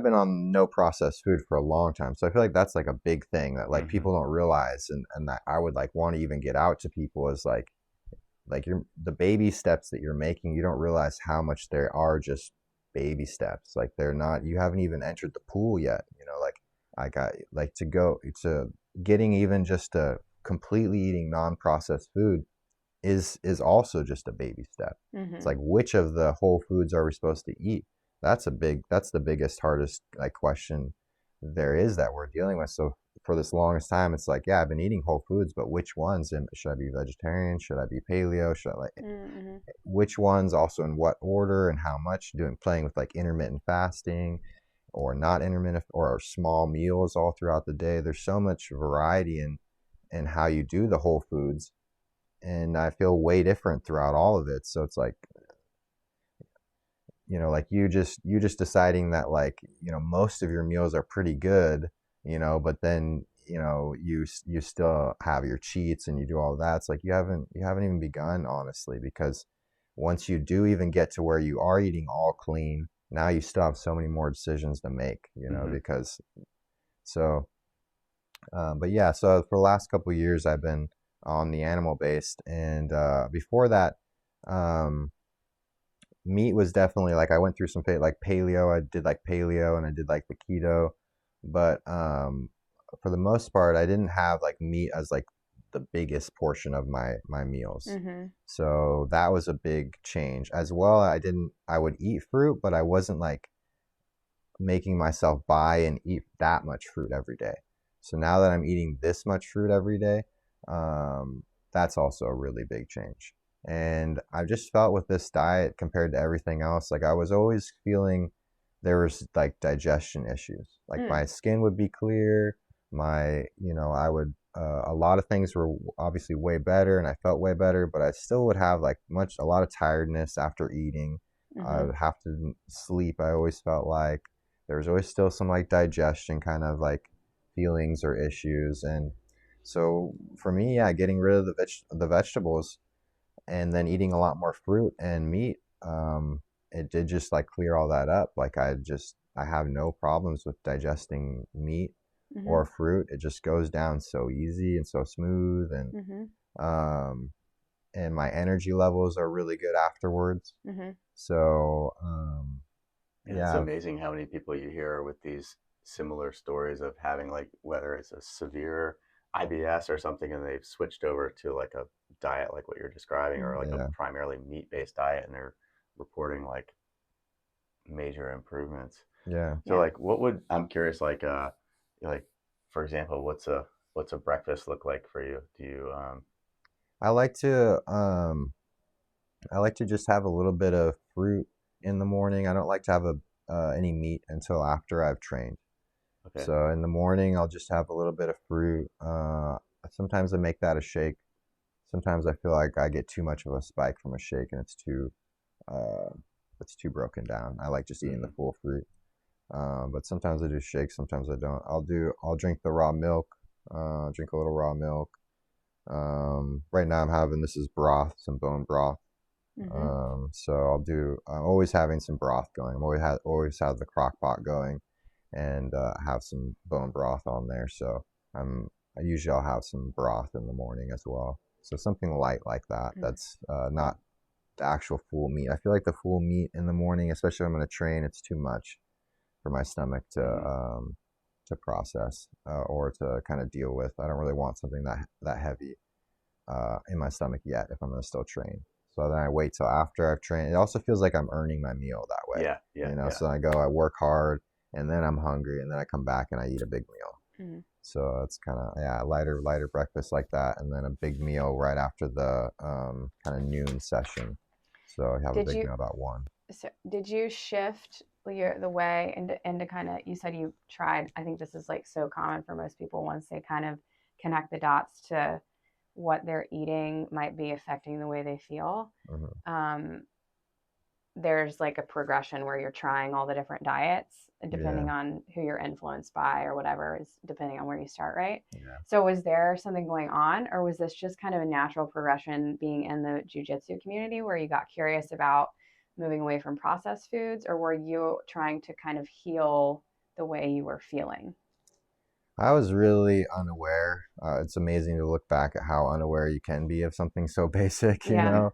been on no processed food for a long time, so I feel like that's like a big thing that like Mm-hmm. people don't realize, and that I would like want to even get out to people is like the baby steps that you're making. You don't realize how much there are just baby steps. Like they're not. You haven't even entered the pool yet. Like I got like to go to getting even just to completely eating non-processed food is also just a baby step. It's Mm-hmm. like which of the whole foods are we supposed to eat? That's the biggest, hardest like question there is that we're dealing with. So for this longest time, it's like, yeah, I've been eating whole foods, but which ones? And should I be vegetarian? Should I be paleo? Should I like Mm-hmm. which ones? Also in what order and how much? Playing with like intermittent fasting or not intermittent or small meals all throughout the day. There's so much variety in how you do the whole foods, and I feel way different throughout all of it. So it's like, like you just deciding that like, most of your meals are pretty good, but then, you still have your cheats and you do all of that. It's like you haven't even begun, honestly, because once you do even get to where you are eating all clean, now you still have so many more decisions to make, Mm-hmm. because so but yeah, so for the last couple of years, I've been on the animal based, and before that, um, meat was definitely like I went through some like paleo. I did like paleo, and I did like the keto, but for the most part, I didn't have like meat as like the biggest portion of my meals. Mm-hmm. So that was a big change as well. I would eat fruit, but I wasn't like making myself buy and eat that much fruit every day. So now that I'm eating this much fruit every day, um, that's also a really big change. And I've just felt with this diet compared to everything else, like I was always feeling there was like digestion issues. Like Mm. my skin would be clear, I would, a lot of things were obviously way better and I felt way better, but I still would have like a lot of tiredness after eating. I Mm-hmm. would have to sleep, I always felt like there was always still some like digestion kind of like feelings or issues. And so for me, yeah, getting rid of the vegetables and then eating a lot more fruit and meat, it did just like clear all that up. Like I have no problems with digesting meat Mm-hmm. or fruit. It just goes down so easy and so smooth, um, and my energy levels are really good afterwards. Mm-hmm. So And it's yeah, amazing how many people you hear with these similar stories of having, like, whether it's a severe IBS or something, and they've switched over to like a diet like what you're describing, or like a yeah, primarily meat-based diet, and they're reporting like major improvements. yeah. So Yeah. like, what would, I'm curious, like, for example, what's a breakfast look like for you? Do you I like to I like to just have a little bit of fruit in the morning. I don't like to have any meat until after I've trained. okay. So in the morning, I'll just have a little bit of fruit. Sometimes I make that a shake. Sometimes I feel like I get too much of a spike from a shake and uh, it's too broken down. I like just eating the Mm-hmm. full fruit. But sometimes I do shakes, sometimes I don't. I'll drink the raw milk, drink a little raw milk. Right now I'm having, this is broth, some bone broth. Mm-hmm. So I'm always having some broth going. I'm always have the crock pot going, and have some bone broth on there. So I usually I'll have some broth in the morning as well. So something light like that. That's not the actual full meat. I feel like the full meat in the morning, especially when I'm going to train, it's too much for my stomach Mm-hmm. to process or to kind of deal with. I don't really want something that heavy in my stomach yet if I'm going to still train. So then I wait till after I've trained. It also feels like I'm earning my meal that way, Yeah, yeah, yeah. So I go, I work hard, and then I'm hungry, and then I come back and I eat a big meal. Mm-hmm. So it's kind of, yeah, lighter breakfast like that, and then a big meal right after the kind of noon session. So I have a Did big you meal about 1. so did you shift the way into kind of, you said you tried, I think this is like so common for most people, once they kind of connect the dots to what they're eating might be affecting the way they feel. Hmm. Um, there's like a progression where you're trying all the different diets Yeah, depending on who you're influenced by or whatever, is depending on where you start, right? yeah. So was there something going on, or was this just kind of a natural progression being in the jiu-jitsu community where you got curious about moving away from processed foods, or were you trying to kind of heal the way you were feeling? I was really unaware. It's amazing to look back at how unaware you can be of something so basic, you Yeah.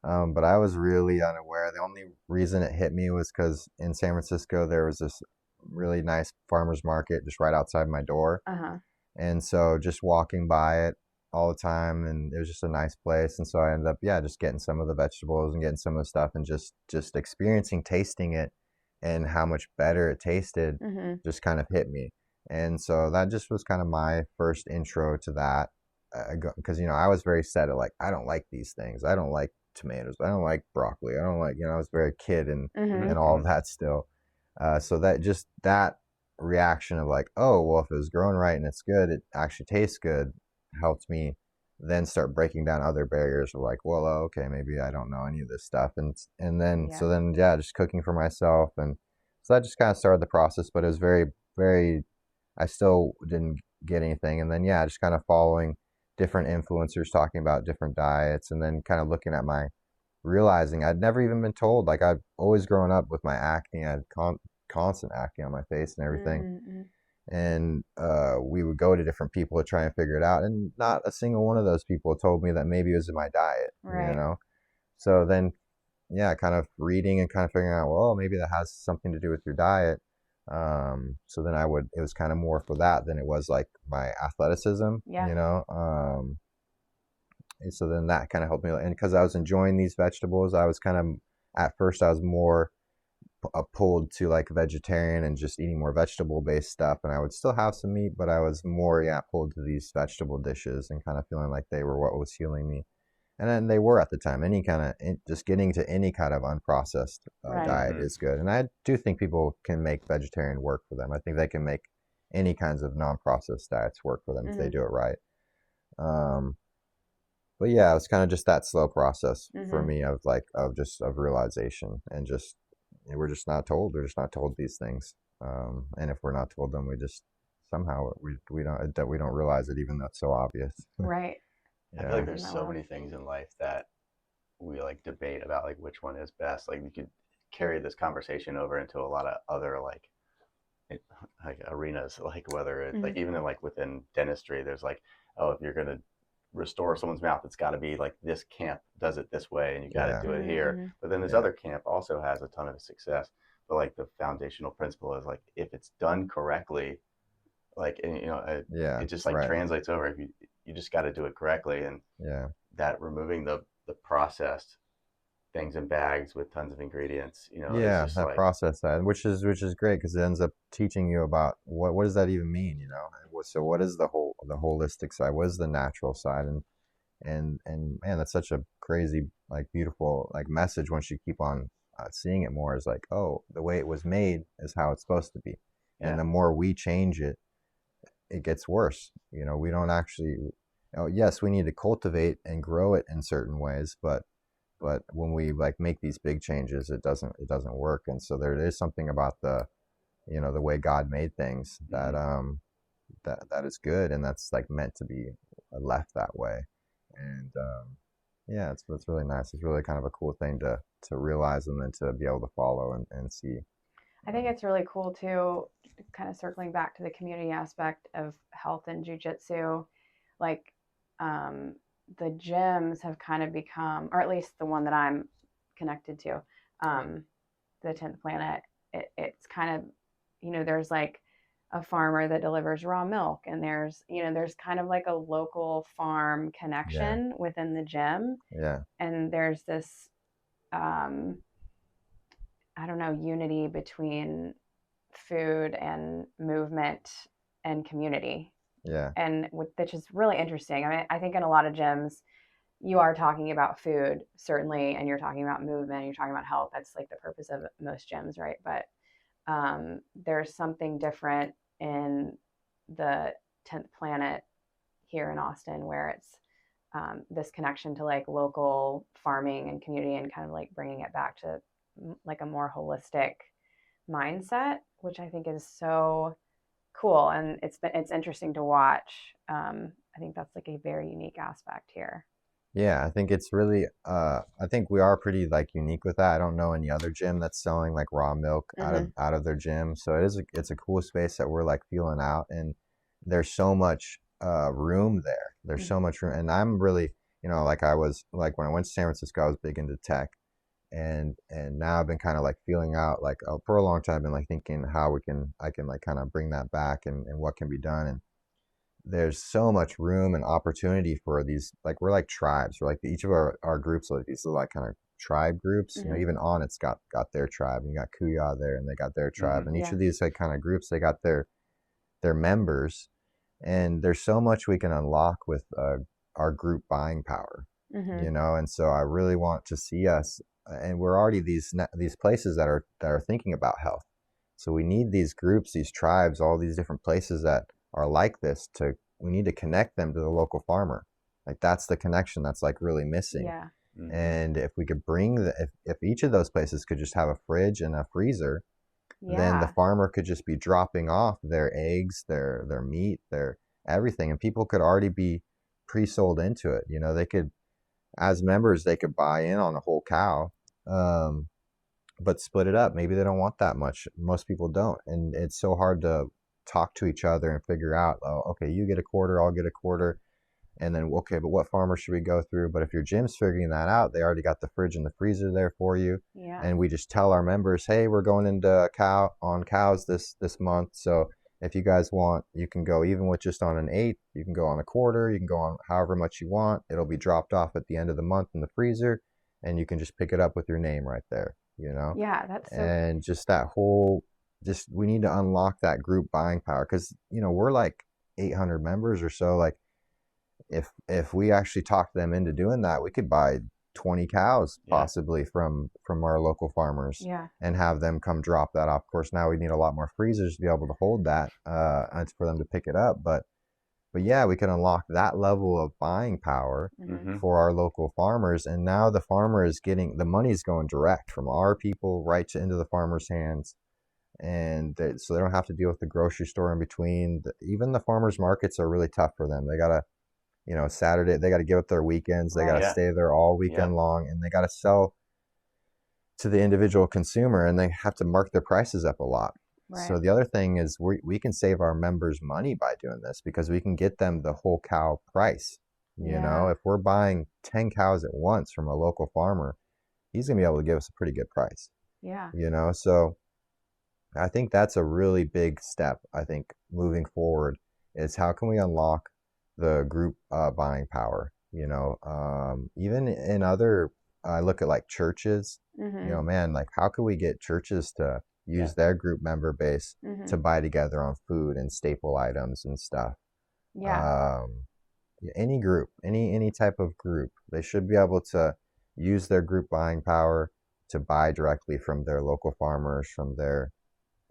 know. But I was really unaware. The only reason it hit me was because in San Francisco there was this really nice farmers market just right outside my door, Uh-huh. and so just walking by it all the time, and it was just a nice place. And so I ended up, yeah, just getting some of the vegetables and getting some of the stuff, and just experiencing tasting it and how much better it tasted Mm-hmm. just kind of hit me. And so that just was kind of my first intro to that, because I was very set at, like, I don't like these things. I don't like tomatoes. I don't like broccoli. I don't like, I was very kid Mm-hmm. and all Mm-hmm. of that still. So that reaction of, like, oh, well, if it was grown right and it's good, it actually tastes good, helped me then start breaking down other barriers of, like, well, okay, maybe I don't know any of this stuff. And then, Yeah. so then, yeah, just cooking for myself. And so that just kind of started the process, but it was very, very, I still didn't get anything. And then, yeah, just kind of following different influencers talking about different diets, and then kind of looking at realizing I'd never even been told. Like, I've always grown up with my acne. I had constant acne on my face and everything. Mm-hmm. And we would go to different people to try and figure it out. And not a single one of those people told me that maybe it was in my diet, Right. So then, yeah, kind of reading and kind of figuring out, well, maybe that has something to do with your diet. So then it was kind of more for that than it was like my athleticism, Yeah. And so then that kind of helped me. And because I was enjoying these vegetables, I was kind of, at first, I was more pulled to, like, vegetarian and just eating more vegetable based stuff. And I would still have some meat, but I was more, yeah, pulled to these vegetable dishes and kind of feeling like they were what was healing me. And then they were at the time. Any kind of, just getting to any kind of unprocessed Right. diet Mm-hmm. is good. And I do think people can make vegetarian work for them. I think they can make any kinds of non-processed diets work for them if they Mm-hmm. do it right. Um, but yeah, it's kind of just that slow process for Mm-hmm. me of, like, of realization, and just, we're just not told. We're just not told these things. And if we're not told them, we just somehow we don't realize it, even though it's so obvious. Right. I feel Yeah. like Isn't there's that so wild? many things in life that we like debate about, like which one is best. Like we could carry this conversation over into a lot of other like like arenas, like whether it's like even in, like within dentistry, there's like, oh, if you're going to restore someone's mouth, it's got to be like this camp does it this way and you got to Yeah. do it here. But then this other camp also has a ton of success. But like the foundational principle is like, if it's done correctly, like, and, Yeah. it just like Right. translates over. If you just got to do it correctly. And Yeah. that removing the processed things in bags with tons of ingredients, is Yeah, just that like, process side, which is great because it ends up teaching you about what does that even mean, So what is the holistic side? What is the natural side? And man, that's such a crazy, like, beautiful, like, message once you keep on seeing it more, is like, oh, the way it was made is how it's supposed to be, and yeah, the more we change it, it gets worse. We don't actually. Oh, yes, we need to cultivate and grow it in certain ways, but when we like make these big changes, it doesn't work. And so there is something about the way God made things that is good, and that's like meant to be left that way. And yeah, it's really nice. It's really kind of a cool thing to realize, and then to be able to follow and see. I think it's really cool too, kind of circling back to the community aspect of health and jujitsu. Like, the gyms have kind of become, or at least the one that I'm connected to, the 10th Planet. It's kind of, there's like a farmer that delivers raw milk, and there's kind of like a local farm Yeah, connection within the gym, yeah, and there's this, I don't know, unity between food and movement and community, yeah, and which is really interesting. I mean, I think in a lot of gyms, you are talking about food, certainly, and you're talking about movement, you're talking about health. That's like the purpose of most gyms, right? But there's something different in the 10th Planet here in Austin, where it's this connection to like local farming and community, and kind of like bringing it back to like a more holistic mindset, which I think is so cool. And it's interesting to watch. I think that's like a very unique aspect here. yeah. I think it's really. I think we are pretty like unique with that. I don't know any other gym that's selling like raw milk out of their gym. So it's a cool space that we're like feeling out, and there's so much room there. There's so much room, and I'm really, like, I was like, when I went to San Francisco, I was big into tech, and now I've been kind of like feeling out, like, for a long time I've been like thinking how I can like kind of bring that back, and what can be done. And there's so much room and opportunity for these, like, we're like tribes. We're like, each of our groups are like these little, like, kind of tribe groups. Even on it's got their tribe, and you got Kuya there, and they got their tribe, and each Yeah. of these like kind of groups, they got their members. And there's so much we can unlock with our group buying power, and so I really want to see us, and we're already these places that are thinking about health. So we need these groups, these tribes, all these different places that are like this. We need to connect them to the local farmer. Like, that's the connection that's like really missing. Yeah. And if we could if each of those places could just have a fridge and a freezer, then the Yeah. farmer could just be dropping off their eggs, their meat, their everything, and people could already be pre-sold into it. They could, as members, they could buy in on a whole cow, but split it up. Maybe they don't want that much. Most people don't, and it's so hard to talk to each other and figure out, oh, okay, you get a quarter, I'll get a quarter. And then, okay, but what farmer should we go through? But if your gym's figuring that out, they already got the fridge and the freezer there for you. Yeah. And we just tell our members, hey, we're going into cows this month. So if you guys want, you can go even with just on an 8, you can go on a quarter, you can go on however much you want. It'll be dropped off at the end of the month in the freezer, and you can just pick it up with your name right there, Yeah. That's so. And just that whole, we need to unlock that group buying power, because, we're like 800 members or so. Like, if we actually talk them into doing that, we could buy 20 cows possibly from our local farmers, Yeah. and have them come drop that off. Of course, now we need a lot more freezers to be able to hold that, and for them to pick it up. But yeah, we can unlock that level of buying power for our local farmers. And now the farmer is getting, the money's going direct from our people right into the farmer's hands. And so they don't have to deal with the grocery store in between. Even the farmers markets are really tough for them. They got to, Saturday, they got to give up their weekends. They got to stay there all weekend long, and they got to sell to the individual consumer, and they have to mark their prices up a lot. So Right. the other thing is we can save our members money by doing this because we can get them the whole cow price. You know, Yeah. if we're buying 10 cows at once from a local farmer, he's going to be able to give us a pretty good price, Yeah. you know? So I think that's a really big step. I think moving forward is how can we unlock the group buying power? You know, even in other, I look at like churches. You know, Mhm. man, like how could we get churches to Yeah. use their group member base to Mhm. buy together on food and staple items and stuff? Yeah. Um, any group, any type of group, they should be able to use their group buying power to buy directly from their local farmers, from their,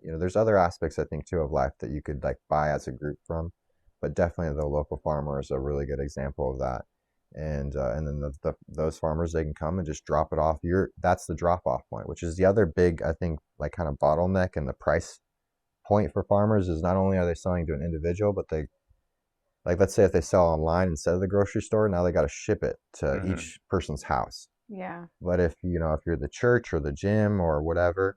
you know, there's other aspects I think too of life that you could like buy as a group from, but definitely the local farmer is a really good example of that. And then those farmers, they can come and just drop it off. That's the drop off point, which is the other big, I think, like kind of bottleneck in the price point for farmers is not only are they selling to an individual, but they, like, let's say if they sell online instead of the grocery store, now they got to ship it to Hmm. each person's house. Yeah. But if, you know, if you're the church or the gym or whatever,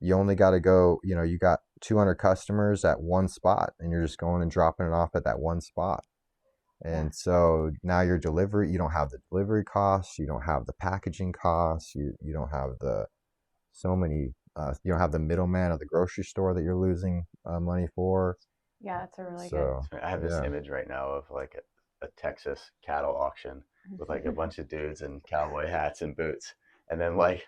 you only got to go, you know, you got 200 customers at one spot and you're just going and dropping it off at that one spot. Yeah. And so now your delivery, you don't have the delivery costs, you don't have the packaging costs, you don't have the so many, you don't have the middleman of the grocery store that you're losing money for. Yeah, that's a really good. So, I have this yeah. image right now of like a Texas cattle auction with like a bunch of dudes in cowboy hats and boots, and then like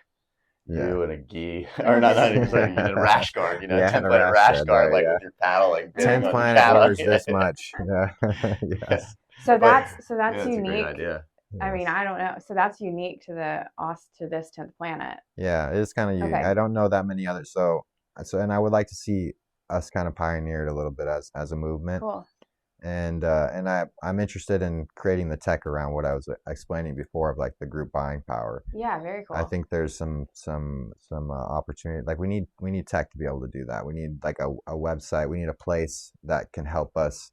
Yeah. you and a gi, or not even sorry, you did a rash guard, you know, a Yeah, and 10 a planet rash rash guard, guard, right? like Yeah. with your paddle, like bidding 10th on your planet cattle. orders this much. Yeah. Yeah. Yes. So But that's yeah, it's a great unique. idea. I mean, Yes. I don't know. So that's unique to to this 10th planet. Yeah, it is kind of unique. I Okay. don't know that many others. And I would like to see us kind of pioneer it a little bit as a movement. Cool. I'm interested in creating the tech around what I was explaining before of like the group buying power. Yeah, very I cool. think there's some opportunity. Like we need tech to be able to do that. We need like a website. We need a place that can help us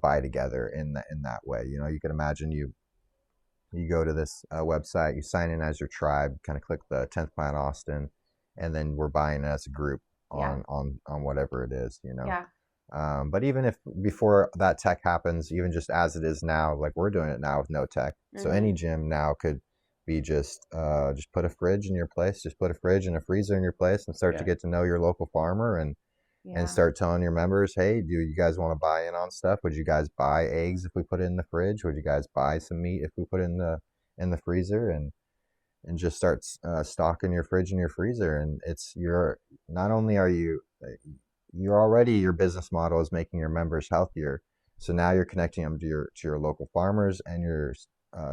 buy together in that way. You know, you can imagine you go to this website, you sign in as your tribe, kind of click the 10th Planet Austin, and then we're buying it as a group Yeah. on whatever it is. You know. Yeah. But even if before that tech happens, even just as it is now, like we're doing it now with no tech. So Mhm. any gym now could be just put a fridge in your place, just put a fridge and a freezer in your place and start to Yeah. get to know your local farmer and Yeah. start telling your members, hey, do you guys want to buy in on stuff? Would you guys buy eggs if we put it in the fridge? Would you guys buy some meat if we put it in the freezer? And just start stocking your fridge and your freezer. And you're not only are you're already, your business model is making your members healthier. So now you're connecting them to your local farmers, and you're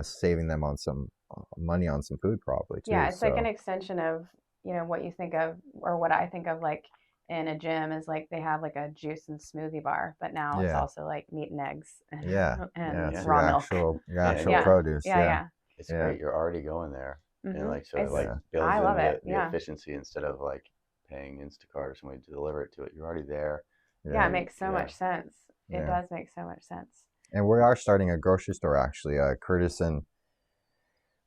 saving them on some money on some food probably Yeah, too. it's like an So extension of, what you think of or what I think of like in a gym is like they have like a juice and smoothie bar, but now it's yeah, also like meat and eggs and, yeah, yeah. and It's Yeah. your raw milk. actual Yeah. produce. Yeah, Yeah, yeah. It's yeah, great. You're already going there. And Mhm. like, so it It's like yeah, builds I in love it. the Yeah. efficiency instead of like paying Instacart or somebody to deliver it to it. You're already there. Yeah, yeah, it And makes so yeah, much sense. It yeah. does make so much sense. And we are starting a grocery store actually. Curtis um,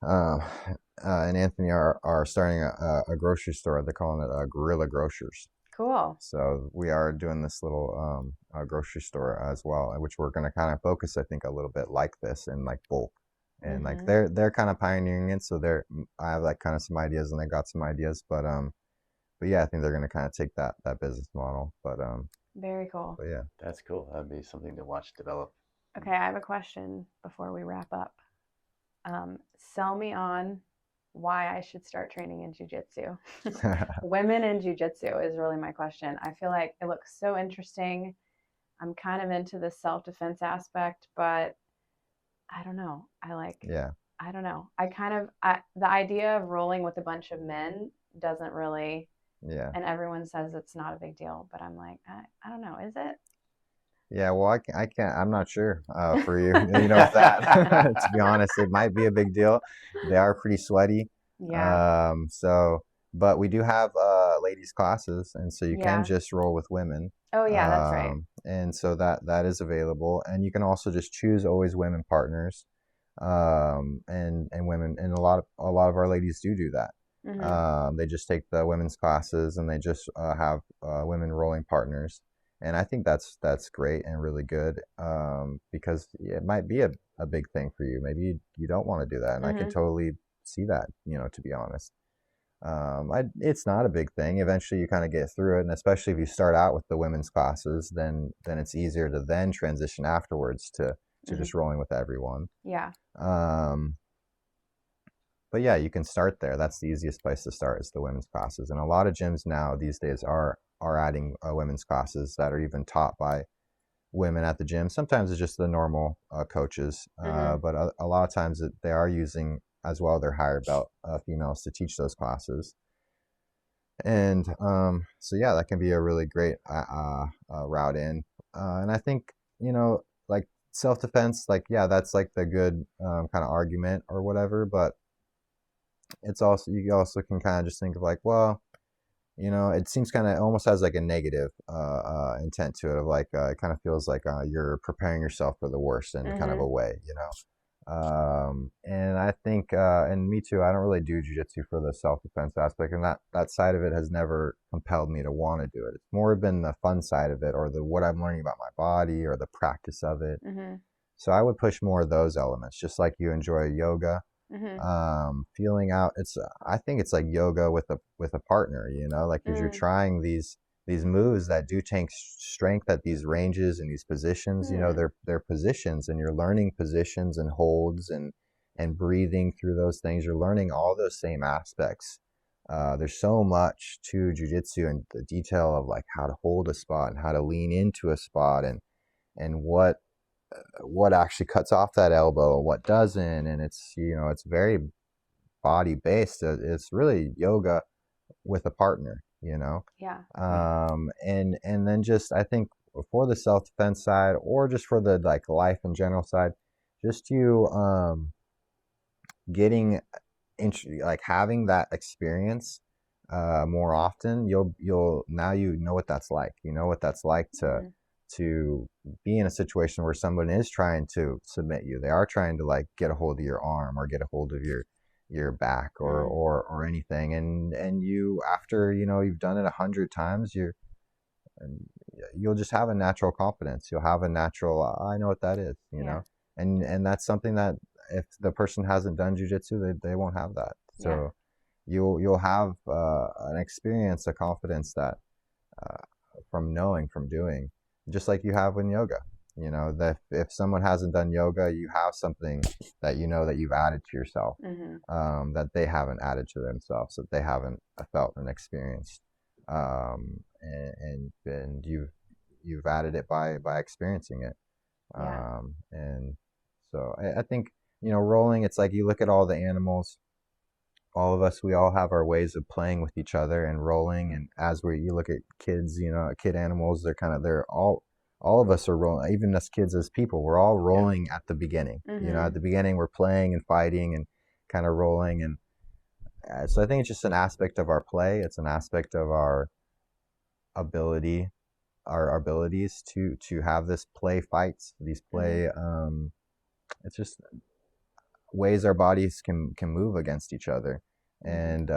and Anthony are starting a grocery store. They're calling it Guerrilla Grocers. Cool. So we are doing this little grocery store as well, which we're going to kind of focus, I think, a little bit like this in like bulk, and like Mhm. they're kind of pioneering it. So I have like kind of some ideas, and they got some ideas, but yeah, I think they're going to kind of take that business model. Very cool. But yeah, that's cool. That'd be something to watch develop. Okay, I have a question before we wrap up. Sell me on why I should start training in jujitsu. Women in jujitsu is really my question. I feel like it looks so interesting. I'm kind of into the self-defense aspect, but I don't know. yeah, I don't know. The idea of rolling with a bunch of men doesn't really, yeah. and everyone says it's not a big deal, but I'm like, I don't know. Is it? Yeah, well, I can't. I'm not sure for you. You know, with that, to be honest, it might be a big deal. They are pretty sweaty. Yeah. So, but we do have ladies classes, and so you can Yeah. just roll with women. Oh, yeah, that's right. And so that is available, and you can also just choose always women partners, and women, and a lot of our ladies do that. They just take the women's classes and they just have women rolling partners. And I think that's great and really good, because it might be a big thing for you. Maybe you don't want to do that, and I can totally see that, to be honest. It's not a big thing. Eventually you kind of get through it, and especially if you start out with the women's classes, then it's easier to then transition afterwards to just rolling with everyone. Yeah. But yeah, you can start there. That's the easiest place to start, is the women's classes. And a lot of gyms now these days are adding women's classes that are even taught by women at the gym. Sometimes it's just the normal coaches, but a lot of times they are using as well their higher belt females to teach those classes. And so yeah, that can be a really great route in. And I think, like self-defense, like, yeah, that's like the good kind of argument or whatever, but it's also, you also can kind of just think of like, well, it seems kind of almost has like a negative intent to it, of like it kind of feels like you're preparing yourself for the worst in kind of a way, and I think, and me too, I don't really do jiu-jitsu for the self-defense aspect, and that side of it has never compelled me to want to do it. It's more been the fun side of it, or the what I'm learning about my body, or the practice of it. So I would push more of those elements, just like you enjoy yoga. Feeling out, I think it's like yoga with a partner, like, because you're trying these moves that do take strength at these ranges and these positions. They're positions, and you're learning positions and holds and breathing through those things. You're learning all those same aspects. There's so much to jiu-jitsu, and the detail of like how to hold a spot and how to lean into a spot, and what actually cuts off that elbow, what doesn't. And it's it's very body based. It's really yoga with a partner. Yeah. And then just, I think, for the self-defense side, or just for the like life in general side, just you getting like having that experience more often, you'll now what that's like. What that's like to be in a situation where someone is trying to submit you. They are trying to like get a hold of your arm, or get a hold of your back, or anything. And you, after, you've done it 100 times, you'll just have a natural confidence. You'll have a natural, I know what that is, and that's something that if the person hasn't done jiu-jitsu, they won't have that. So you'll have an experience, a confidence that from doing, just like you have in yoga. That if someone hasn't done yoga, you have something that that you've added to yourself, that they haven't added to themselves, that they haven't felt and experienced, and you've added it by experiencing it. And so I think, rolling, it's like, you look at all the animals, all of us, we all have our ways of playing with each other and rolling. And you look at kids, kid animals, they're all of us are rolling, even us kids as people, we're all rolling at the beginning. At the beginning, we're playing and fighting and kind of rolling. And so I think it's just an aspect of our play. It's an aspect of our abilities to have this play fights, these play, it's just ways our bodies can move against each other. And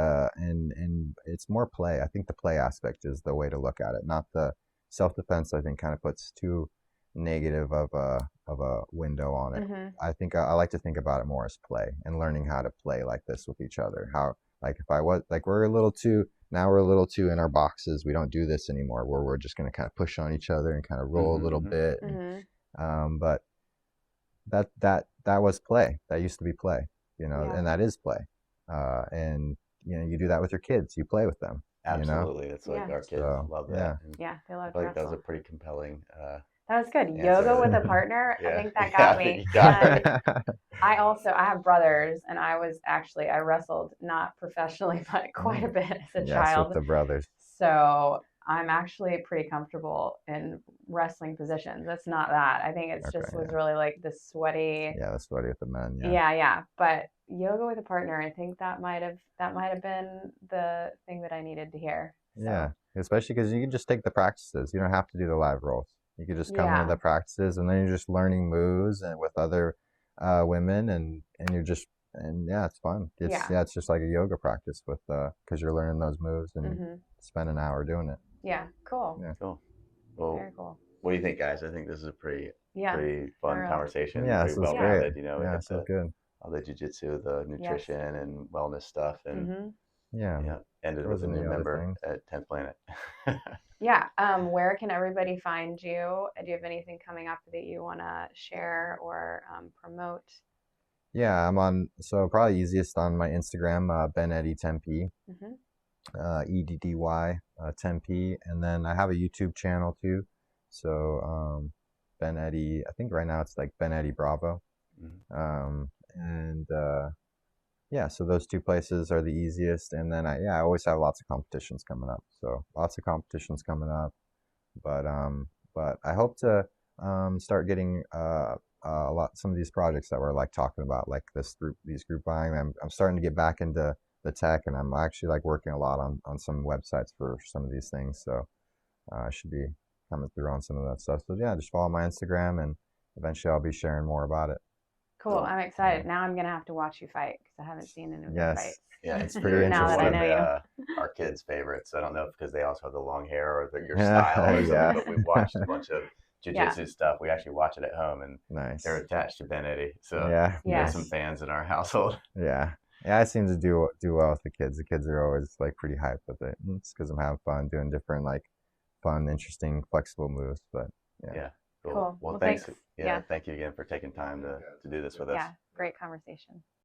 it's more play. I think the play aspect is the way to look at it, not the self-defense. I think kind of puts too negative of a window on it. I think I like to think about it more as play, and learning how to play like this with each other. How, like, if I was like, we're a little too in our boxes, we don't do this anymore, where we're just going to kind of push on each other and kind of roll a little bit. But that was play. That used to be play, and that is play. And you do that with your kids. You play with them. Absolutely. It's like our kids love that. Yeah, they love I feel like that was a pretty compelling that was good. answer. Yoga with a partner. I think that got me. I have brothers, and I wrestled, not professionally, but quite a bit as a child. With the brothers. So I'm actually pretty comfortable in wrestling positions. It's not that. I think it's was really like the sweaty. Yeah, the sweaty with the men. Yeah. But yoga with a partner, I think that might have been the thing that I needed to hear. So. Yeah, especially because you can just take the practices. You don't have to do the live rolls. You could just come into the practices, and then you're just learning moves and with other women, and you're just and yeah, it's fun. Yeah. It's just like a yoga practice with because you're learning those moves and Mm-hmm. spend an hour doing it. Yeah. Cool. Yeah. Cool. Well, Very cool. what do you think, guys? I think this is a pretty fun Thorough. conversation. Yeah, Pretty this was well great. rounded. You know, we Yeah, got so good. all the jujitsu, the nutrition, and wellness stuff, and Mm-hmm. Yeah, ended there with a wasn't new any other member things. at 10th Planet. Yeah. Where can everybody find you? Do you have anything coming up that you want to share or promote? Yeah, I'm on. So probably easiest on my Instagram, Ben Eddy 10p, Mm-hmm. EDDY 10p, and then I have a YouTube channel too. So Ben Eddy, I think right now it's like Ben Eddy Bravo. And yeah, so those two places are the easiest. And then I always have lots of competitions coming up. So lots of competitions coming up. But I hope to start getting some of these projects that we're like talking about, like these group buying. I'm starting to get back into the tech, and I'm actually like working a lot on some websites for some of these things. So I should be coming through on some of that stuff. So yeah, just follow my Instagram, and eventually I'll be sharing more about it. Cool. I'm excited. Now I'm gonna have to watch you fight because I haven't seen any of your Yes. fights. Yeah, it's pretty pretty now that I interesting. know you. Our kids' favorites. I don't know if because they also have the long hair or your Yeah, style or something, yeah. but we've watched a bunch of Yeah. jujitsu stuff. We actually watch it at home, and Nice. they're attached to Ben Eddy. So Yeah. we have Yes. some fans in our household. Yeah. Yeah, I seem to do well with the kids. The kids are always like pretty hyped with it. It's because I'm having fun doing different like fun, interesting, flexible moves. But yeah. Yeah. Cool. Well, Well, thanks. thanks. Yeah, Yeah. thank you again for taking time to do this with us. Yeah. Great conversation.